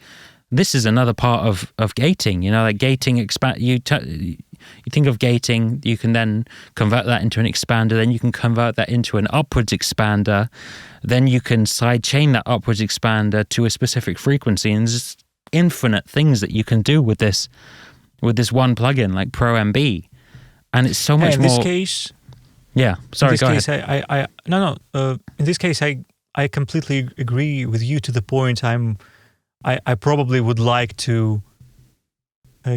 this is another part of gating, you know, like gating you think of gating, you can then convert that into an expander, then you can convert that into an upwards expander, then you can sidechain that upwards expander to a specific frequency, and there's infinite things that you can do with this one plugin like Pro MB, and it's so much more. In this case, yeah. Sorry, go ahead. In this case, I completely agree with you to the point. I probably would like to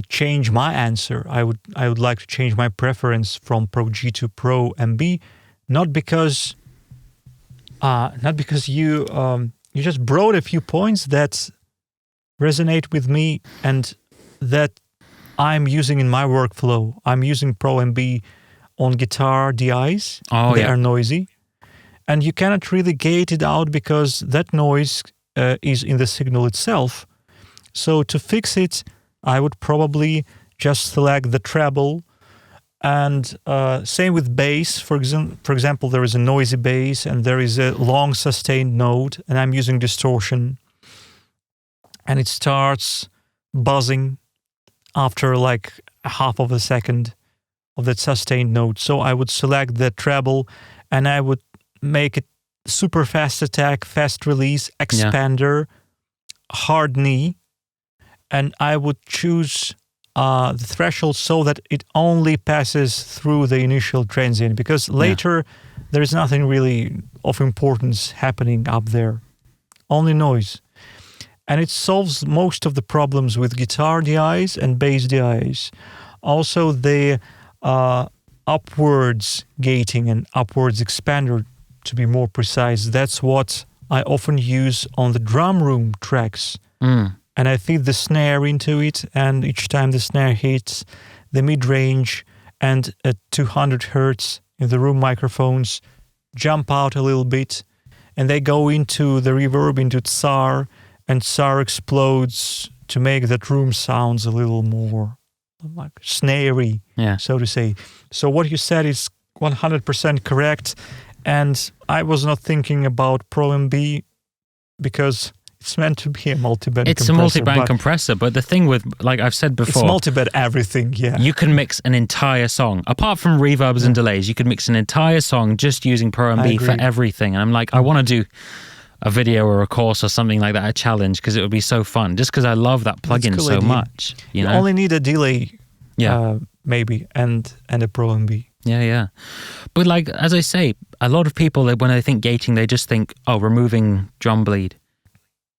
change my answer. I would like to change my preference from Pro G to Pro MB, not because you just brought a few points that resonate with me and that I'm using in my workflow. I'm using Pro MB on guitar DIs. They are noisy, and you cannot really gate it out because that noise is in the signal itself. So to fix it, I would probably just select the treble And same with bass. For example, there is a noisy bass and there is a long sustained note, and I'm using distortion. And it starts buzzing after like a half of a second of that sustained note. So I would select the treble and I would make it super fast attack, fast release, expander, hard knee. And I would choose the threshold so that it only passes through the initial transient, because later there is nothing really of importance happening up there, only noise. And it solves most of the problems with guitar DIs and bass DIs. Also the upwards gating and upwards expander, to be more precise, that's what I often use on the drum room tracks. And I feed the snare into it, and each time the snare hits, the mid-range and at 200 hertz in the room microphones jump out a little bit, and they go into the reverb, into tsar, and tsar explodes to make that room sounds a little more like snarey, so to say. So what you said is 100% correct, and I was not thinking about Pro MB because it's meant to be a multi-band compressor. It's a multi-band compressor, but the thing with, like I've said before, it's multi-band everything, You can mix an entire song. Apart from reverbs and delays, you could mix an entire song just using Pro MB for everything. And I'm like, I want to do a video or a course or something like that, a challenge, because it would be so fun, just because I love that plugin so much. You know? Only need a delay, maybe, and a Pro MB. Yeah. But like, as I say, a lot of people, when they think gating, they just think, removing drum bleed.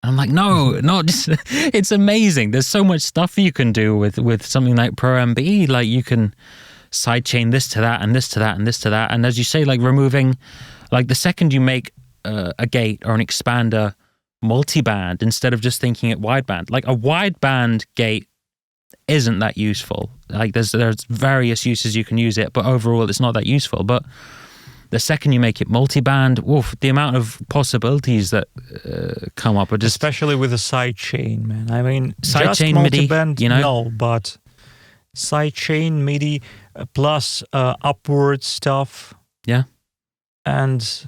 And I'm like, no, not just, it's amazing. There's so much stuff you can do with something like Pro MB. Like you can sidechain this to that and this to that and this to that. And as you say, like removing, like the second you make a gate or an expander multiband instead of just thinking it wideband, like a wideband gate isn't that useful. Like there's various uses you can use it, but overall it's not that useful. But the second you make it multiband, the amount of possibilities that come up are just... Especially with a sidechain, man. I mean, sidechain MIDI, no, but sidechain MIDI plus upward stuff. Yeah. And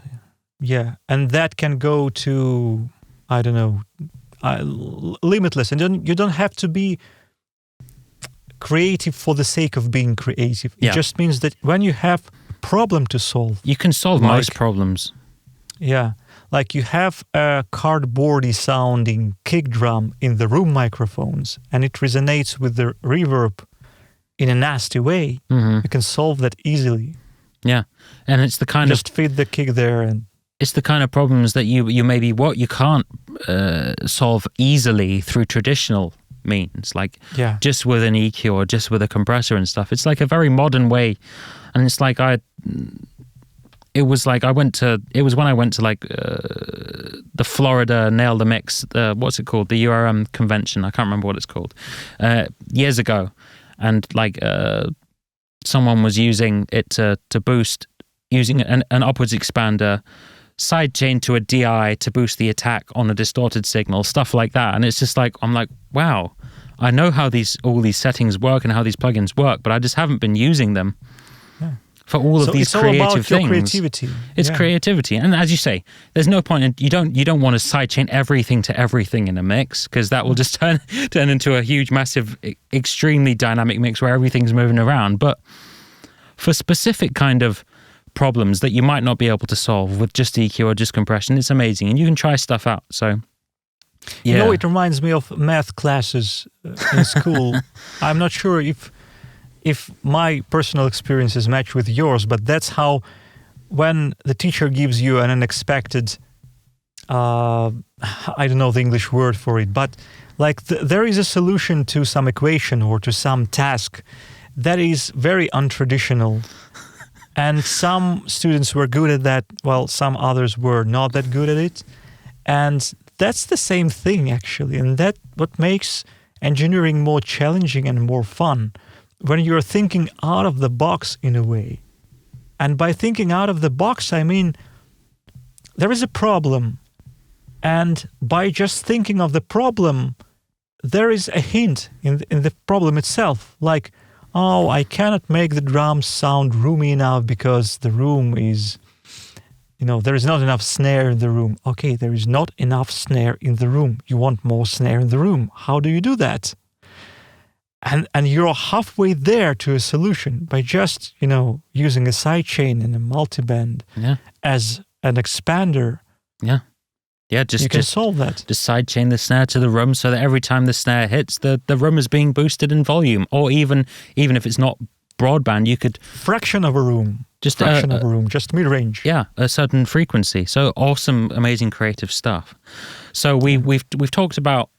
that can go to, I don't know, limitless. And you don't have to be creative for the sake of being creative. It just means that when you have a problem to solve, you can solve most problems. Yeah. Like you have a cardboardy sounding kick drum in the room microphones and it resonates with the reverb in a nasty way. You can solve that easily. Yeah. And it's the kind just feed the kick there, and it's the kind of problems that you maybe you can't solve easily through traditional means, like just with an EQ or just with a compressor and stuff. It's like a very modern way, and it's like it was when I went to like the Florida Nail the Mix, what's it called, the URM convention, I can't remember what it's called, years ago, and like someone was using it to boost, using an upwards expander, sidechain to a DI to boost the attack on a distorted signal, stuff like that. And it's just like, I'm like, wow, I know how all these settings work and how these plugins work, but I just haven't been using them for all of these creative things. Creativity. It's creativity. And as you say, there's no point in, you don't want to sidechain everything to everything in a mix, because that will just turn into a huge, massive, extremely dynamic mix where everything's moving around. But for specific kind of problems that you might not be able to solve with just EQ or just compression, it's amazing, and you can try stuff out. So it reminds me of math classes in school. I'm not sure if my personal experiences match with yours, but that's how, when the teacher gives you an unexpected I don't know the English word for it, but like there is a solution to some equation or to some task that is very untraditional. And some students were good at that, while some others were not that good at it. And that's the same thing, actually. And that what makes engineering more challenging and more fun, when you're thinking out of the box in a way. And by thinking out of the box, I mean, there is a problem. And by just thinking of the problem, there is a hint in the problem itself. Like, oh, I cannot make the drums sound roomy enough because the room is, there is not enough snare in the room. Okay, there is not enough snare in the room. You want more snare in the room. How do you do that? And you're halfway there to a solution by just, using a sidechain and a multiband as an expander. Yeah. Yeah, you can solve that. Just sidechain the snare to the room so that every time the snare hits, the room is being boosted in volume. Or even if it's not broadband, you could... Fraction of a room. Just mid-range. Yeah, a certain frequency. So awesome, amazing creative stuff. So we've talked about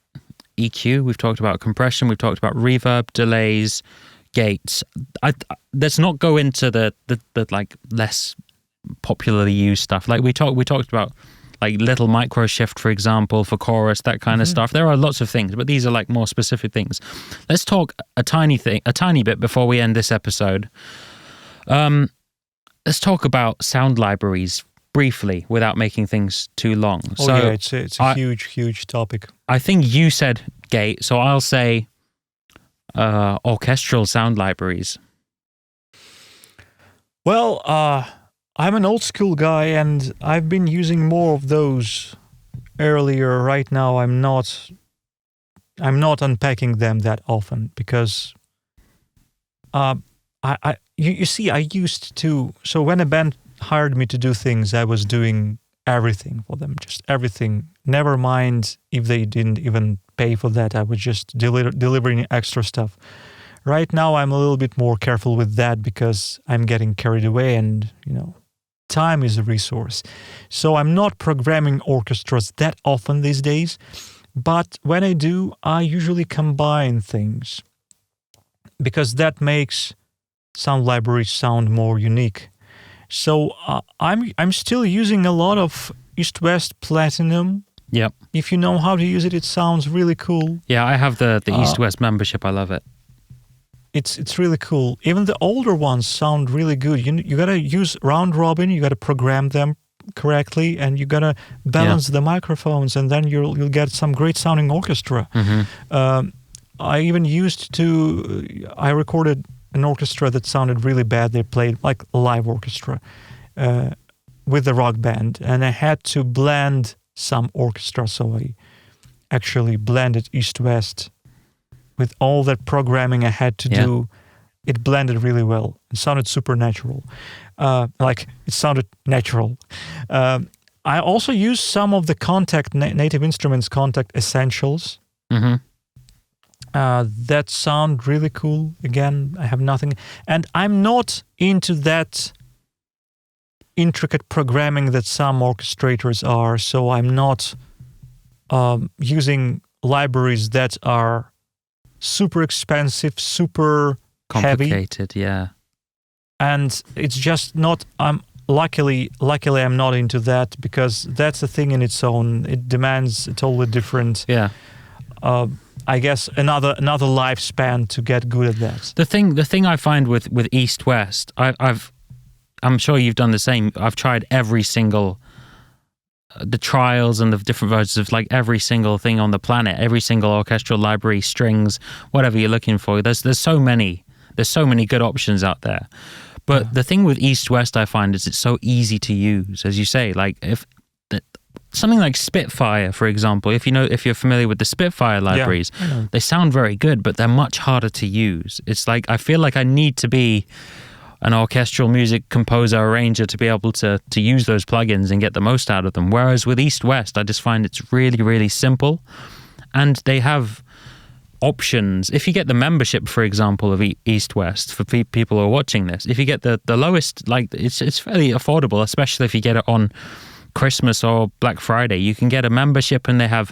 EQ, we've talked about compression, we've talked about reverb, delays, gates. Let's not go into the like less popularly used stuff. Like we talked about like little micro shift, for example, for chorus, that kind of stuff. There are lots of things, but these are like more specific things. Let's talk a tiny bit before we end this episode. Let's talk about sound libraries briefly without making things too long. It's a huge topic. I think you said gate, so I'll say orchestral sound libraries. Well, I'm an old school guy and I've been using more of those earlier. Right now I'm not unpacking them that often because you see, I used to, so when a band hired me to do things, I was doing everything for them, just everything. Never mind if they didn't even pay for that, I was just delivering extra stuff. Right now I'm a little bit more careful with that because I'm getting carried away and, time is a resource. So I'm not programming orchestras that often these days, but when I do, I usually combine things because that makes sound libraries sound more unique. So I'm still using a lot of East-West Platinum. Yep. If you know how to use it, it sounds really cool. Yeah, I have the East-West membership. I love it. It's really cool. Even the older ones sound really good. You gotta use round robin. You gotta program them correctly, and you gotta balance the microphones, and then you'll get some great sounding orchestra. I even I recorded an orchestra that sounded really bad. They played like a live orchestra with the rock band, and I had to blend some orchestra, so I actually blended East-West. With all that programming I had to do, it blended really well. It sounded super natural. It sounded natural. I also used some of the Native Instruments Contact Essentials. That sound really cool. Again, I have nothing. And I'm not into that intricate programming that some orchestrators are. So I'm not using libraries that are super expensive, super complicated, heavy. Yeah. And it's just not, luckily I'm not into that because that's a thing in its own. It demands a totally different, I guess, another lifespan to get good at that. The thing I find with East-West, I'm sure you've done the same. I've tried every single the trials and the different versions of like every single thing on the planet, every single orchestral library, strings, whatever you're looking for. There's so many good options out there. But the thing with East-West I find is it's so easy to use, as you say. Like something like Spitfire, for example, if you're familiar with the Spitfire libraries, they sound very good, but they're much harder to use. It's like I feel like I need to be an orchestral music composer, arranger to be able to use those plugins and get the most out of them. Whereas with East-West, I just find it's really, really simple. And they have options. If you get the membership, for example, of East-West, for people who are watching this, if you get the lowest, like it's fairly affordable, especially if you get it on Christmas or Black Friday. You can get a membership and they have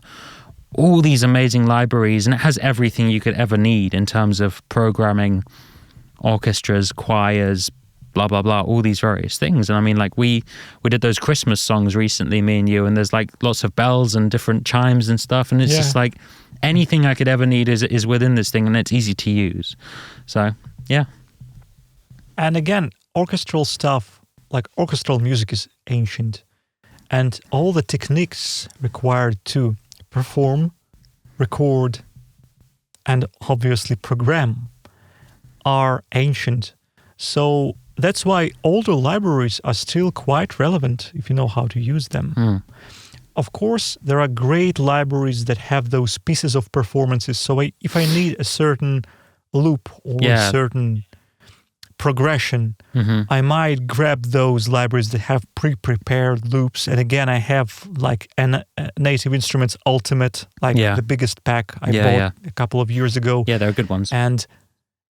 all these amazing libraries and it has everything you could ever need in terms of programming, orchestras, choirs, blah blah blah, all these various things. And I mean, like we did those Christmas songs recently, me and you, and there's like lots of bells and different chimes and stuff, and it's just like anything I could ever need is within this thing, and it's easy to use. So and again, orchestral stuff, like orchestral music, is ancient, and all the techniques required to perform, record, and obviously program are ancient. So that's why older libraries are still quite relevant if you know how to use them. Of course, there are great libraries that have those pieces of performances. So if I need a certain loop or a certain progression, I might grab those libraries that have pre-prepared loops. And again, I have like a Native Instruments Ultimate, like the biggest pack I bought a couple of years ago. Yeah, they're good ones.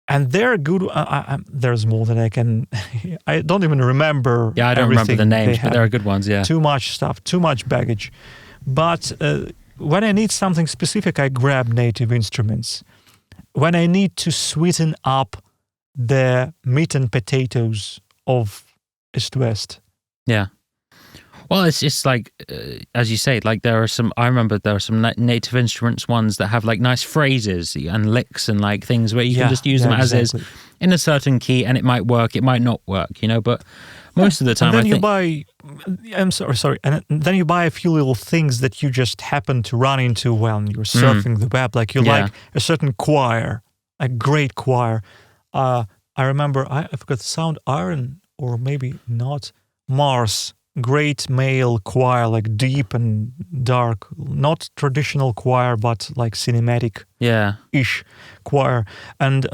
And they're good. There's more than I can. I don't even remember. Yeah, I don't remember the names, but they're good ones. Yeah, too much stuff, too much baggage. But when I need something specific, I grab Native Instruments. When I need to sweeten up the meat and potatoes of East West. Yeah. Well, it's just like, as you say, like I remember there are some Native Instruments ones that have like nice phrases and licks and like things where you can just use them as is in a certain key, and it might work, it might not work, but most of the time and then and then you buy a few little things that you just happen to run into when you're surfing the web, like you like a certain choir, a great choir. I remember, I forgot the sound, Iron, or maybe not, Mars. Great male choir, like deep and dark, not traditional choir, but like cinematic-ish choir. And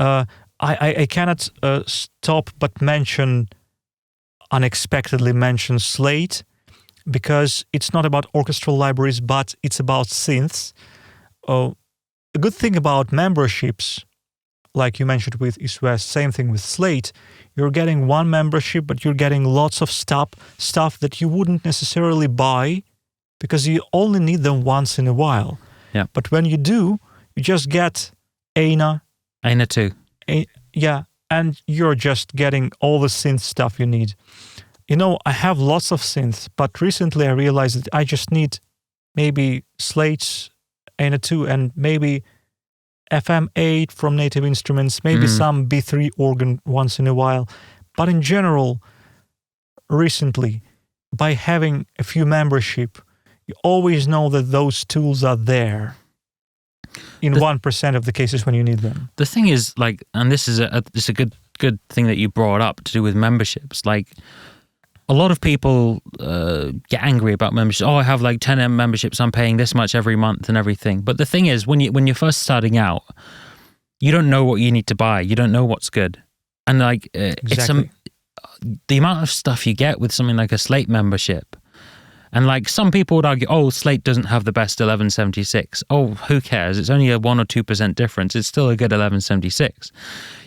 I cannot stop but unexpectedly mention Slate, because it's not about orchestral libraries, but it's about synths. A good thing about memberships, like you mentioned with East West, same thing with Slate. You're getting one membership, but you're getting lots of stuff that you wouldn't necessarily buy because you only need them once in a while. Yeah. But when you do, you just get Aina 2. And you're just getting all the synth stuff you need. I have lots of synths, but recently I realized that I just need maybe Slate's Aina 2 and maybe FM8 from Native Instruments, maybe some B3 organ once in a while. But in general, recently, by having a few membership, you always know that those tools are there in 1% of the cases when you need them. The thing is, like, and this is a good thing that you brought up to do with memberships. Like, a lot of people get angry about memberships. Oh, I have like 10 memberships. I'm paying this much every month and everything. But the thing is, when you're first starting out, you don't know what you need to buy. You don't know what's good, and like exactly. The amount of stuff you get with something like a Slate membership. And like some people would argue, oh, Slate doesn't have the best 1176. Oh, who cares? It's only a 1 or 2% difference. It's still a good 1176.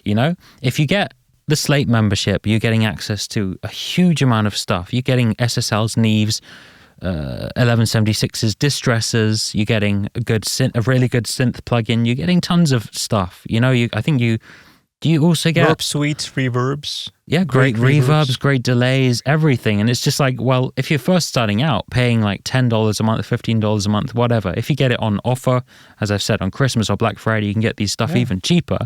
If you get the Slate membership, you're getting access to a huge amount of stuff. You're getting SSLs, Neves, 1176s, distressors. You're getting a really good synth plugin. You're getting tons of stuff. Do you also get Verb Suite reverbs? Yeah, great reverbs, great delays, everything. And it's just like, well, if you're first starting out, paying like $10 a month, $15 a month, whatever. If you get it on offer, as I've said, on Christmas or Black Friday, you can get these stuff even cheaper.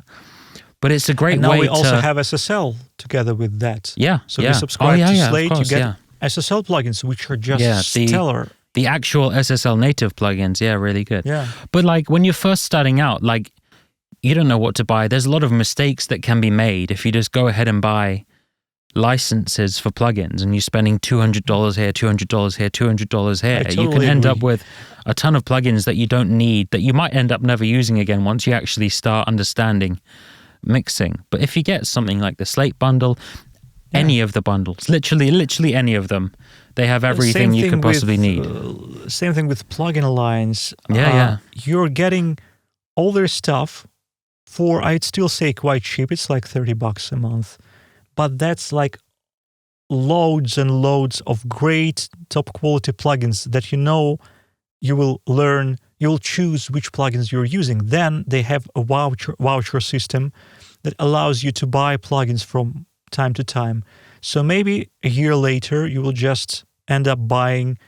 But it's a great way to... Now we also have SSL together with that. Yeah, So you subscribe to Slate, you get SSL plugins, which are just stellar. The actual SSL native plugins, really good. Yeah. But like when you're first starting out, like you don't know what to buy. There's a lot of mistakes that can be made if you just go ahead and buy licenses for plugins and you're spending $200 here, $200 here, $200 here. Totally you can end agree. up with a ton of plugins that you don't need, that you might end up never using again once you actually start understanding mixing. But if you get something like the Slate bundle, any of the bundles, literally any of them, they have everything you could possibly need. Same thing with Plugin Alliance. You're getting all their stuff for, I'd still say, quite cheap. It's like $30 a month. But that's like loads and loads of great top quality plugins that you will learn. You'll choose which plugins you're using. Then they have a voucher system that allows you to buy plugins from time to time. So maybe a year later, you will just end up buying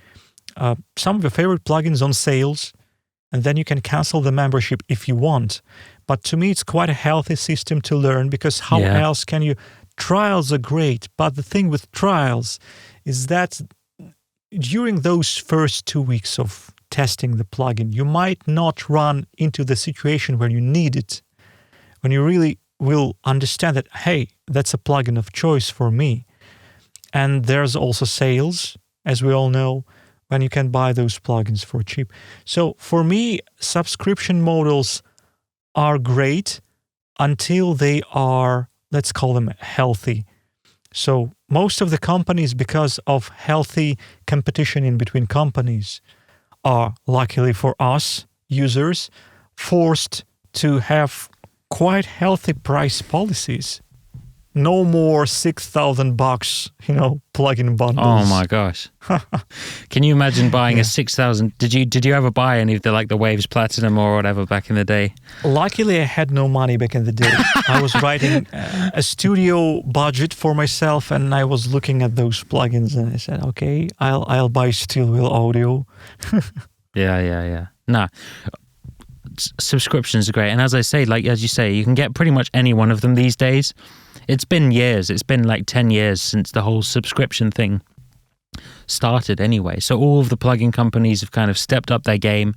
some of your favorite plugins on sales, and then you can cancel the membership if you want. But to me, it's quite a healthy system to learn, because how else can you... Trials are great, but the thing with trials is that during those first 2 weeks of testing the plugin, you might not run into the situation where you need it, when you really will understand that, hey, that's a plugin of choice for me. And there's also sales, as we all know, when you can buy those plugins for cheap. So for me, subscription models are great until they are, let's call them healthy. So most of the companies, because of healthy competition in between companies, are, luckily for us users, forced to have quite healthy price policies. No more $6,000, plugin bundles. Oh my gosh! Can you imagine buying a 6,000? Did you ever buy any of the Waves Platinum or whatever back in the day? Luckily, I had no money back in the day. I was writing a studio budget for myself, and I was looking at those plugins, and I said, "Okay, I'll buy Steelwheel Audio." Yeah. No. Subscriptions are great, and as I say, as you say, you can get pretty much any one of them these days. It's been years. It's been 10 years since the whole subscription thing started anyway. So all of the plugin companies have kind of stepped up their game.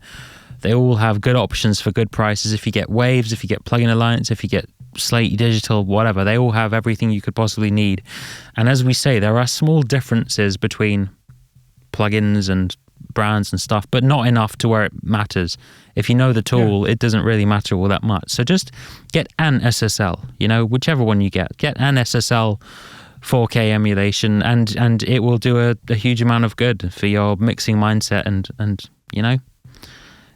They all have good options for good prices. If you get Waves, if you get Plugin Alliance, if you get Slate Digital, whatever, they all have everything you could possibly need. And as we say, there are small differences between plugins and brands and stuff, but not enough to where it matters. If you know the tool, it doesn't really matter all that much. So just get an SSL, whichever one you get an SSL 4K emulation, and it will do a huge amount of good for your mixing mindset, and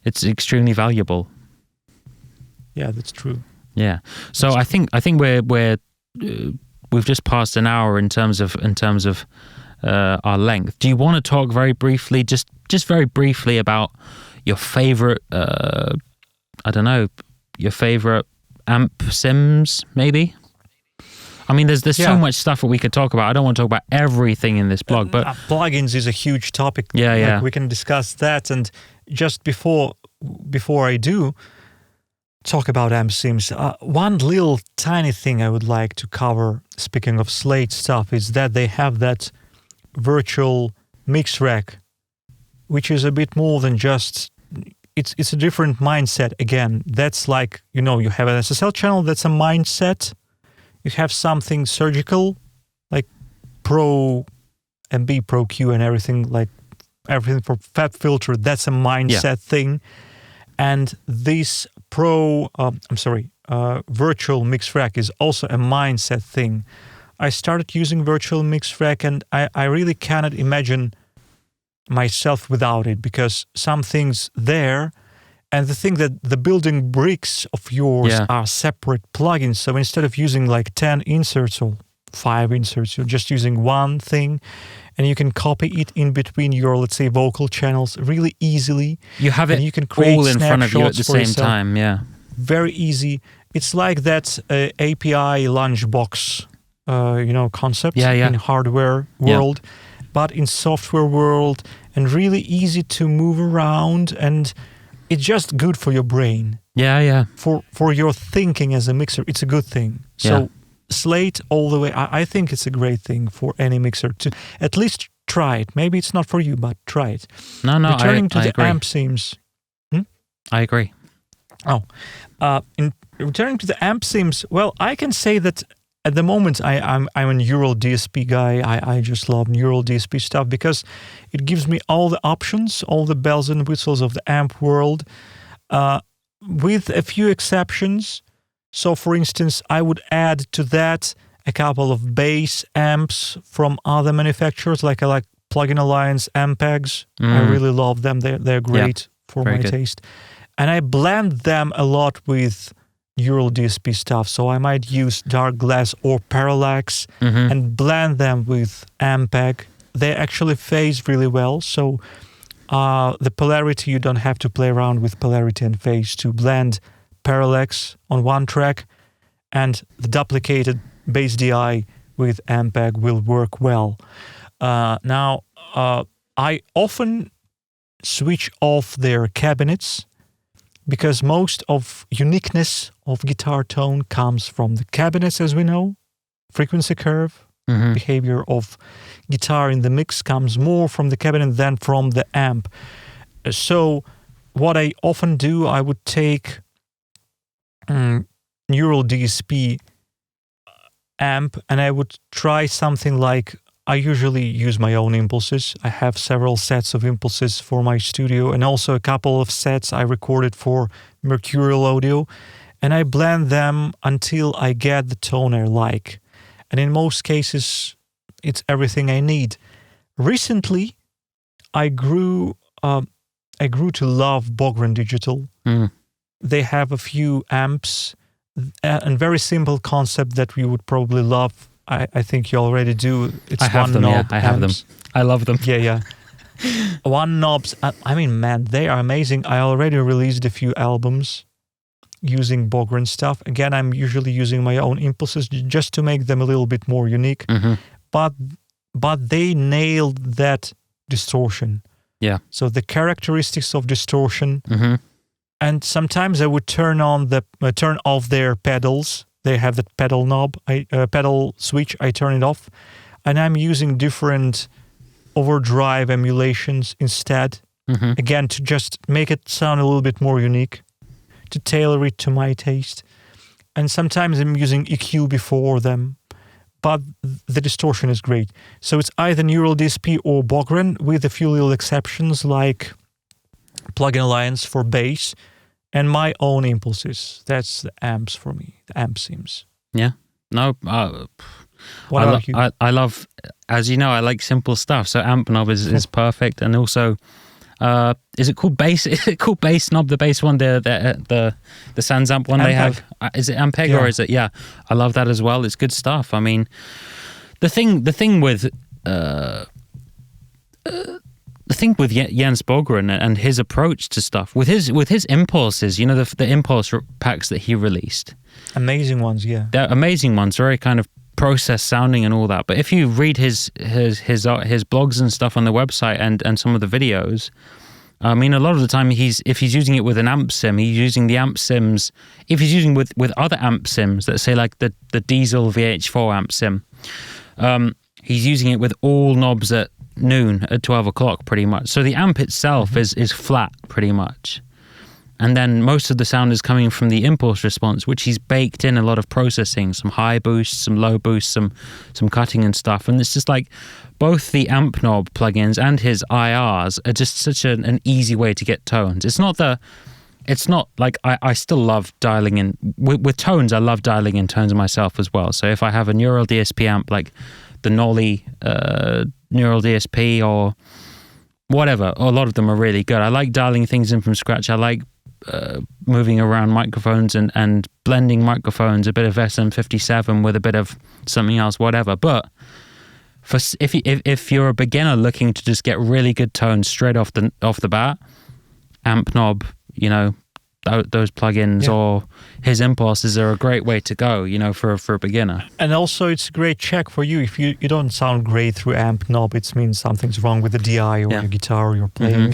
it's extremely valuable. Yeah, that's true. Yeah. So I think we've just passed an hour in terms of our length. Do you want to talk very briefly, just very briefly, about your favorite, your favorite amp sims, maybe? I mean, there's so much stuff that we could talk about. I don't want to talk about everything in this blog, but plugins is a huge topic. Yeah. We can discuss that. And just before I do talk about amp sims, one little tiny thing I would like to cover, speaking of Slate stuff, is that they have that virtual mix rack, which is a bit more than just, it's a different mindset. Again, that's like, you have an SSL channel, that's a mindset. You have something surgical, like Pro MB, Pro Q and everything for Fab Filter, that's a mindset thing. And this virtual mix rack is also a mindset thing. I started using virtual mix rack, and I really cannot imagine myself without it, because some things there, and the thing that the building bricks of yours are separate plugins. So instead of using 10 inserts or 5 inserts, you're just using one thing, and you can copy it in between your, let's say, vocal channels really easily. You have it, you can create all in front of you at the same yourself. time. Yeah, very easy. It's like that API lunchbox concept in hardware world, but in software world, and really easy to move around, and it's just good for your brain. Yeah. For your thinking as a mixer, it's a good thing. So Slate all the way, I think it's a great thing for any mixer to at least try it. Maybe it's not for you, but try it. No, Returning to I the agree. amp sims. I agree. In returning to the amp sims, well, I can say that at the moment, I'm a neural DSP guy. I just love neural DSP stuff because it gives me all the options, all the bells and whistles of the amp world, with a few exceptions. So, for instance, I would add to that a couple of bass amps from other manufacturers, like I like Plugin Alliance Ampegs. I really love them. They're great for my taste. And I blend them a lot with neural DSP stuff. So I might use Dark Glass or Parallax and blend them with Ampeg. They actually phase really well. So the polarity, you don't have to play around with polarity and phase to blend Parallax on one track, and the duplicated bass DI with Ampeg will work well. Now, I often switch off their cabinets, because most of uniqueness of guitar tone comes from the cabinets, as we know. Frequency curve, behavior of guitar in the mix comes more from the cabinet than from the amp. So what I often do, I would take neural DSP amp, and I would try something like, I usually use my own impulses. I have several sets of impulses for my studio, and also a couple of sets I recorded for Mercurial Audio, and I blend them until I get the tone I like. And in most cases, it's everything I need. Recently, I grew to love Bogren Digital. They have a few amps and very simple concept that we would probably love. I think you already do. It's I have one them, knob I have them. amps. I love them. Yeah. One knobs. I mean, man, they are amazing. I already released a few albums using Bogren stuff. Again, I'm usually using my own impulses just to make them a little bit more unique. But they nailed that distortion. Yeah. So the characteristics of distortion. And sometimes I would turn off their pedals. They have that pedal knob, pedal switch. I turn it off, and I'm using different overdrive emulations instead. Again, to just make it sound a little bit more unique, to tailor it to my taste. And sometimes I'm using EQ before them, but the distortion is great. So it's either Neural DSP or Bogren, with a few little exceptions like Plugin Alliance for bass, and my own impulses. That's the amps for me, the amp sims. Yeah. No, What about you? I love, as you know, I like simple stuff. So amp knob is perfect. And also, is it called bass? Is it called bass knob? The bass one, the Sans amp one they have. Is it Ampeg or is it? Yeah, I love that as well. It's good stuff. I mean, the thing with Jens Bogren and his approach to stuff, with his impulses, you know, the impulse packs that he released, amazing ones, yeah, they're amazing ones, very kind of process sounding and all that. But if you read his blogs and stuff on the website and some of the videos, I mean, a lot of the time if he's using it with an amp sim, he's using the amp sims. If he's using with other amp sims, let's say like the Diesel VH4 amp sim, he's using it with all knobs at noon at 12 o'clock pretty much. So the amp itself is flat pretty much. And then most of the sound is coming from the impulse response, which he's baked in a lot of processing, some high boosts, some low boosts, some cutting and stuff. And it's just like both the amp knob plugins and his IRs are just such an easy way to get tones. It's not like I still love dialing in with tones. I love dialing in tones myself as well. So if I have a Neural DSP amp like the Nolly Neural DSP or whatever, a lot of them are really good. I like dialing things in from scratch. I like moving around microphones and blending microphones, a bit of SM57 with a bit of something else, whatever. But if you're a beginner looking to just get really good tones straight off the bat, amp knob, you know, those plugins or his impulses are a great way to go, you know, for a beginner. And also it's a great check for you. If you don't sound great through amp knob, it means something's wrong with the DI or your guitar you're playing.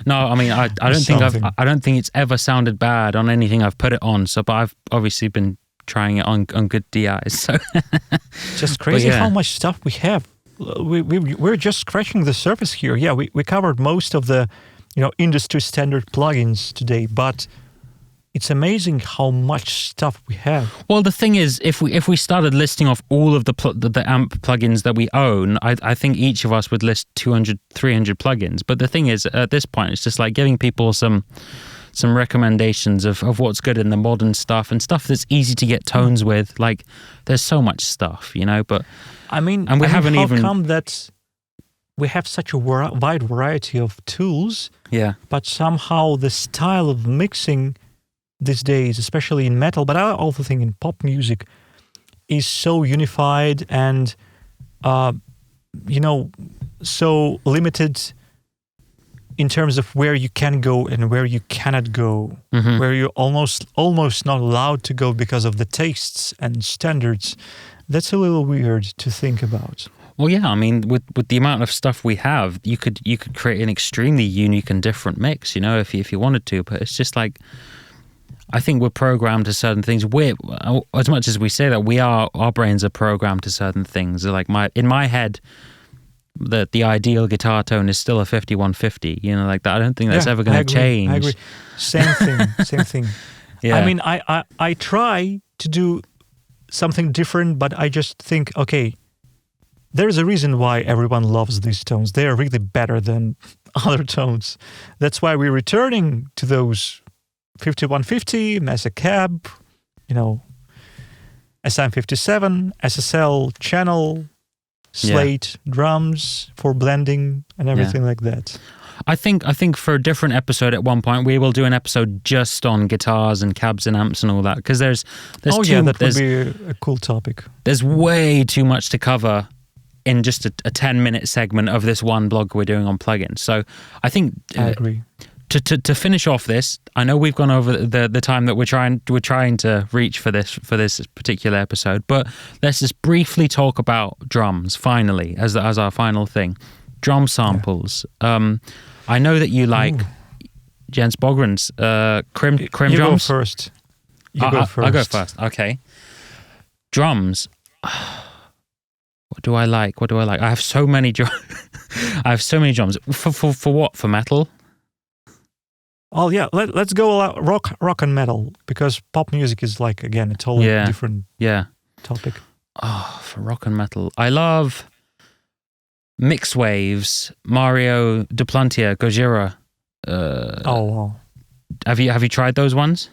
No, I mean I don't think it's ever sounded bad on anything I've put it on. So, but I've obviously been trying it on good DIs. So just crazy how much stuff we have. We're just scratching the surface here. Yeah, we covered most of the, you know, industry standard plugins today, but it's amazing how much stuff we have. Well, the thing is, if we started listing off all of the amp plugins that we own, I think each of us would list 200, 300 plugins. But the thing is, at this point, it's just like giving people some recommendations of what's good in the modern stuff and stuff that's easy to get tones with. Like, there's so much stuff, you know. But I mean, and how come that we have such a wide variety of tools, but somehow the style of mixing these days, especially in metal, but I also think in pop music, is so unified and, you know, so limited in terms of where you can go and where you cannot go, where you're almost not allowed to go because of the tastes and standards. That's a little weird to think about. Well, yeah, I mean, with the amount of stuff we have, you could create an extremely unique and different mix, you know, if you wanted to. But it's just like, I think we're programmed to certain things. As much as we say that, our brains are programmed to certain things. Like in my head, the ideal guitar tone is still a 5150. You know, like that. I don't think that's ever going to change. I agree. Same thing. Yeah. I mean, I try to do something different, but I just think, okay, there's a reason why everyone loves these tones. They are really better than other tones. That's why we're returning to those 5150, Mesa Cab, SM57, SSL channel, Slate drums for blending and everything like that. I think for a different episode at one point we will do an episode just on guitars and cabs and amps and all that, because there's that would be a cool topic. There's way too much to cover in just a 10-minute segment of this one blog we're doing on plugins. So I think I agree. To finish off this, I know we've gone over the time that we're trying to reach for this particular episode, but let's just briefly talk about drums finally as our final thing. Drum samples. Yeah. I know that you like Jens Bogren's Krim drums. You go first. I'll go first. Okay. Drums. What do I like? I have so many drums. I have so many drums. For what? For metal? Oh yeah, let's go rock and metal, because pop music is like, again, a totally different topic. Oh, for rock and metal, I love Mix Waves, Mario Duplantier, Gojira. Wow. Have you tried those ones?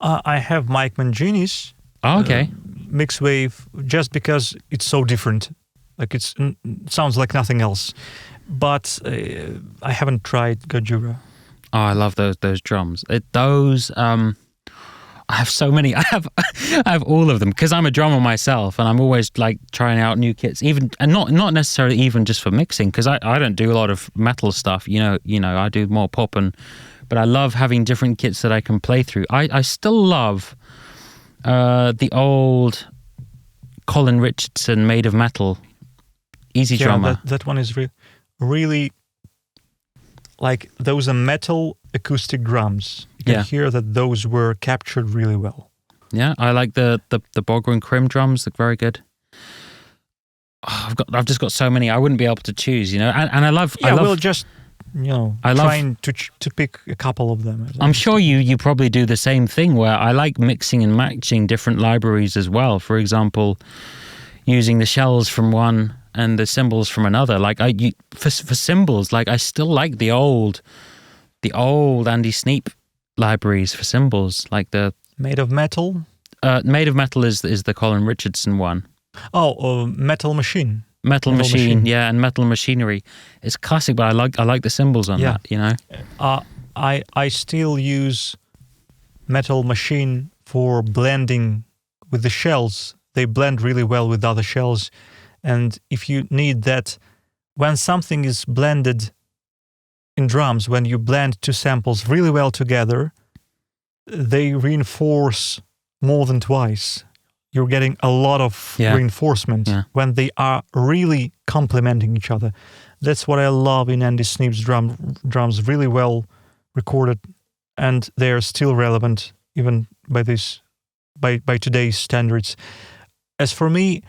I have Mike Mangini's. Oh, okay. Mix Wave, just because it's so different. Like it sounds like nothing else. But I haven't tried Gojira. Oh, I love those drums. I have so many. I have all of them because I'm a drummer myself, and I'm always like trying out new kits, even and not necessarily even just for mixing, because I don't do a lot of metal stuff. I do more pop, but I love having different kits that I can play through. I still love the old Colin Richardson Made of Metal Easy Drummer. That one is really like, those are metal acoustic drums. You can hear that those were captured really well. Yeah, I like the Bogren Krim drums. They're very good. Oh, I've just got so many. I wouldn't be able to choose, and I love. Yeah, we'll just trying to pick a couple of them. I'm sure you probably do the same thing, where I like mixing and matching different libraries as well. For example, using the shells from one and the cymbals from another. Like for cymbals, like I still like the old Andy Sneap libraries for cymbals, like the Made of Metal. Made of Metal is the Colin Richardson one. Oh, Metal Machine. Metal Machine, yeah, and Metal Machinery. It's classic, but I like the cymbals on that. I still use Metal Machine for blending with the shells. They blend really well with other shells. And if you need that, when something is blended in drums, when you blend two samples really well together, they reinforce more than twice. You're getting a lot of reinforcement when they are really complementing each other. That's what I love in Andy Sneap's drums, really well recorded, and they are still relevant even by today's standards. As for me,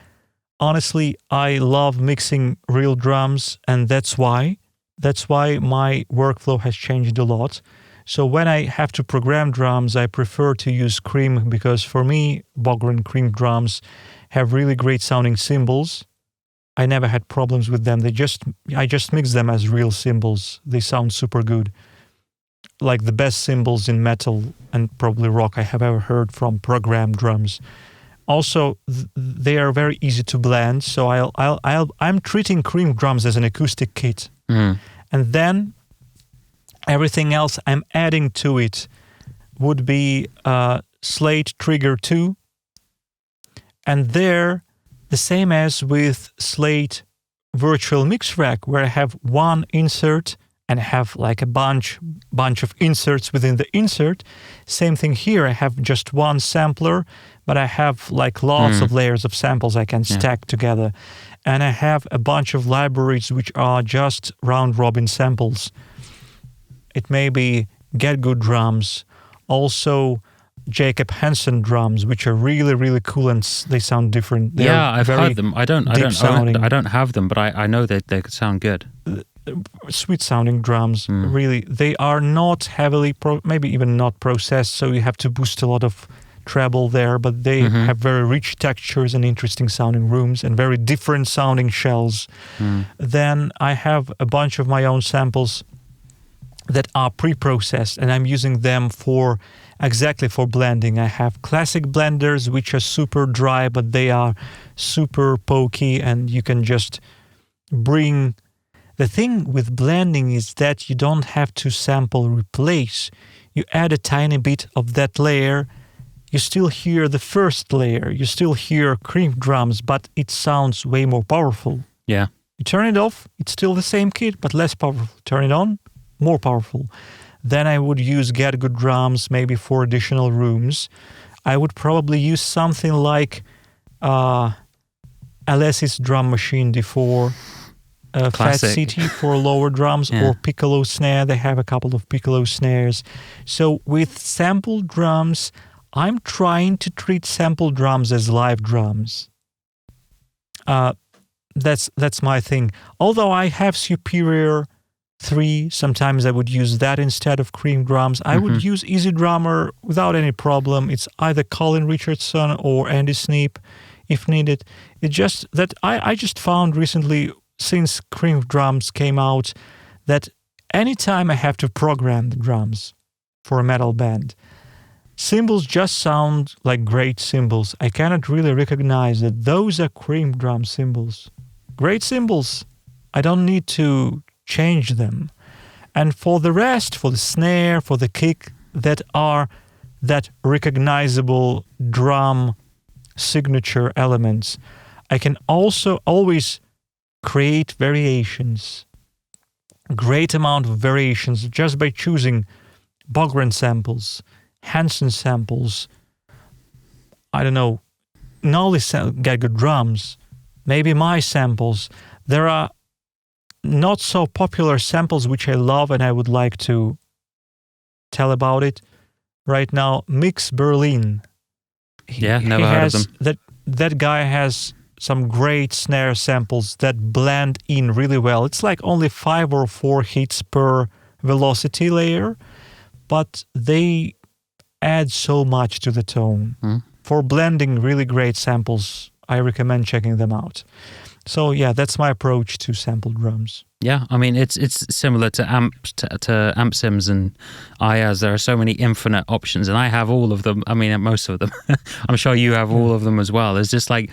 honestly, I love mixing real drums, and that's why my workflow has changed a lot. So when I have to program drums, I prefer to use Krim, because for me, Bogren Krim drums have really great sounding cymbals. I never had problems with them. I just mix them as real cymbals. They sound super good. Like the best cymbals in metal and probably rock I have ever heard from programmed drums. Also, they are very easy to blend. So I'm treating Krim drums as an acoustic kit. Mm. And then everything else I'm adding to it would be Slate Trigger 2. And there, the same as with Slate Virtual Mix Rack, where I have one insert and have like a bunch of inserts within the insert. Same thing here. I have just one sampler, but I have like lots of layers of samples I can stack together. And I have a bunch of libraries which are just round-robin samples. It may be Get Good drums, also Jacob Hansen drums, which are really, really cool, and they sound different. I've heard them. I don't have them, but I know that they could sound good. sweet sounding drums. Really, they are not heavily, maybe even not processed, so you have to boost a lot of treble there, but they have very rich textures and interesting sounding rooms and very different sounding shells. Then I have a bunch of my own samples that are pre-processed, and I'm using them exactly for blending. I have classic blenders which are super dry, but they are super pokey, and you can just bring... The thing with blending is that you don't have to sample replace. You add a tiny bit of that layer, you still hear the first layer, you still hear cream drums, but it sounds way more powerful. Yeah. You turn it off, it's still the same kit, but less powerful. Turn it on, more powerful. Then I would use Get Good drums maybe for additional rooms. I would probably use something like Alessi's drum machine D4, Fat CT for lower drums, or piccolo snare. They have a couple of piccolo snares. So with sample drums, I'm trying to treat sample drums as live drums. That's my thing. Although I have Superior 3, sometimes I would use that instead of cream drums. I would use Easy Drummer without any problem. It's either Colin Richardson or Andy Sneap if needed. It's just that I just found recently, since cream drums came out, that anytime I have to program the drums for a metal band, cymbals just sound like great cymbals. I cannot really recognize that those are cream drum cymbals. Great cymbals. I don't need to change them. And for the rest, for the snare, for the kick, that are that recognizable drum signature elements, I can also always create variations. Great amount of variations just by choosing Bogren samples, Hansen samples, I don't know, Nolly Get Good drums, maybe my samples. There are not so popular samples which I love and I would like to tell about it right now. Mix Berlin. Never heard of them. That guy has some great snare samples that blend in really well. It's like only 5 or 4 hits per velocity layer, but they add so much to the tone. For blending really great samples, I recommend checking them out. So yeah, that's my approach to sampled drums. Yeah, I mean it's similar to amp sims and IAs. There are so many infinite options, and I have all of them. I mean, most of them. I'm sure you have all of them as well. There's just like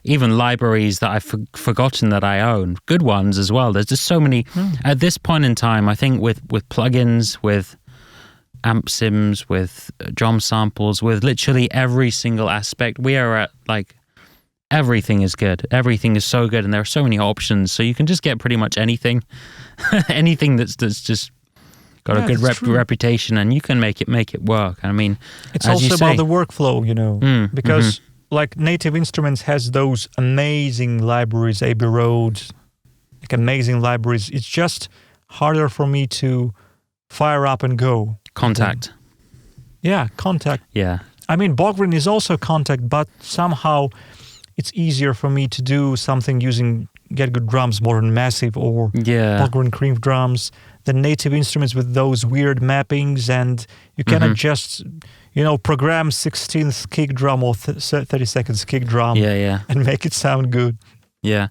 even libraries that I've forgotten that I own, good ones as well. There's just so many at this point in time. I think with plugins, with amp sims, with drum samples, with literally every single aspect, we are at like. Everything is good. Everything is so good, and there are so many options. So you can just get pretty much anything, anything that's just got a good reputation, and you can make it work. I mean, it's also about the workflow, you know, because like Native Instruments has those amazing libraries, Abbey Road, like amazing libraries. It's just harder for me to fire up and go. Contact. Yeah, Contact. Yeah. I mean, Bogren is also Contact, but somehow it's easier for me to do something using Get Good drums, Morton Massive, or Bogren Cream drums than Native Instruments with those weird mappings, and you cannot just, program 16th kick drum or 30 seconds kick drum and make it sound good. Yeah.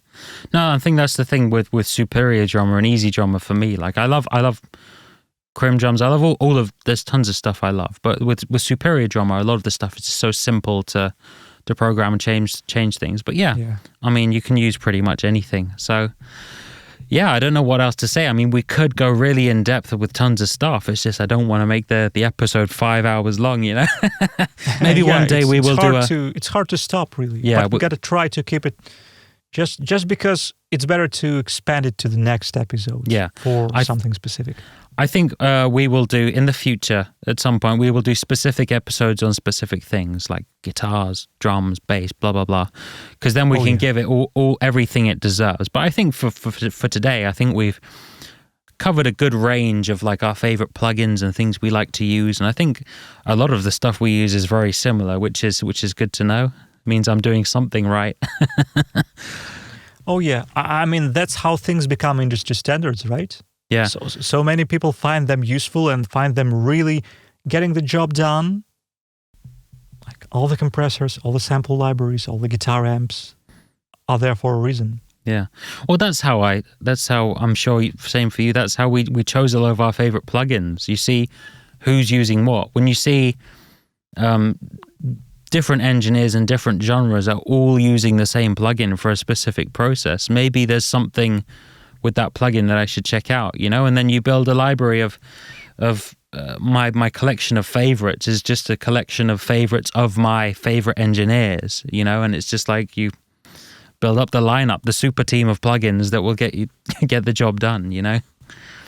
No, I think that's the thing with Superior Drummer and Easy Drummer for me. Like I love Crim drums. I love all of, there's tons of stuff I love, but with Superior Drummer, a lot of the stuff is just so simple to program and change things. But I mean, you can use pretty much anything. So I don't know what else to say. I mean, we could go really in depth with tons of stuff. It's just I don't want to make the episode 5 hours long, you know. Maybe one day we will do it's hard to stop, really. Yeah, but we got to try to keep it just because it's better to expand it to the next episode. Yeah, for something specific. I think we will do, in the future, at some point, we will do specific episodes on specific things like guitars, drums, bass, blah, blah, blah. Because then we can give it all everything it deserves. But I think for today, I think we've covered a good range of like our favorite plugins and things we like to use. And I think a lot of the stuff we use is very similar, which is good to know. It means I'm doing something right. Oh yeah, I mean that's how things become industry standards, right? Yeah. So many people find them useful and find them really getting the job done. Like all the compressors, all the sample libraries, all the guitar amps are there for a reason. Yeah. Well, that's how I'm sure, same for you, that's how we chose all of our favorite plugins. You see who's using what. When you see different engineers in different genres are all using the same plugin for a specific process, maybe there's something with that plugin that I should check out, you know? And then you build a library of my collection of favorites is just a collection of favorites of my favorite engineers, you know? And it's just like you build up the lineup, the super team of plugins that will get the job done, you know?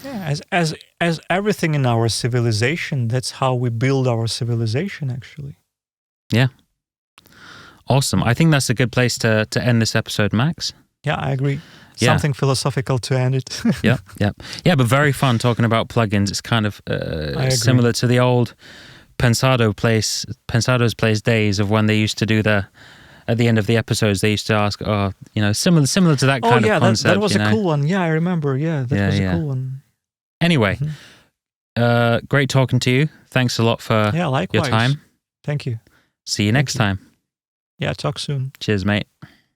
Yeah, as everything in our civilization, that's how we build our civilization, actually. Yeah. Awesome. I think that's a good place to end this episode, Max. Yeah, I agree. Yeah. Something philosophical to end it. Yeah, but very fun talking about plugins. It's kind of similar to the old Pensado's Place days of when they used to do at the end of the episodes, they used to ask, similar to that kind of concept. That was a cool one. Yeah, I remember. Yeah, that was a cool one. Anyway, great talking to you. Thanks a lot for your time. Thank you. See you next time. Yeah, talk soon. Cheers, mate.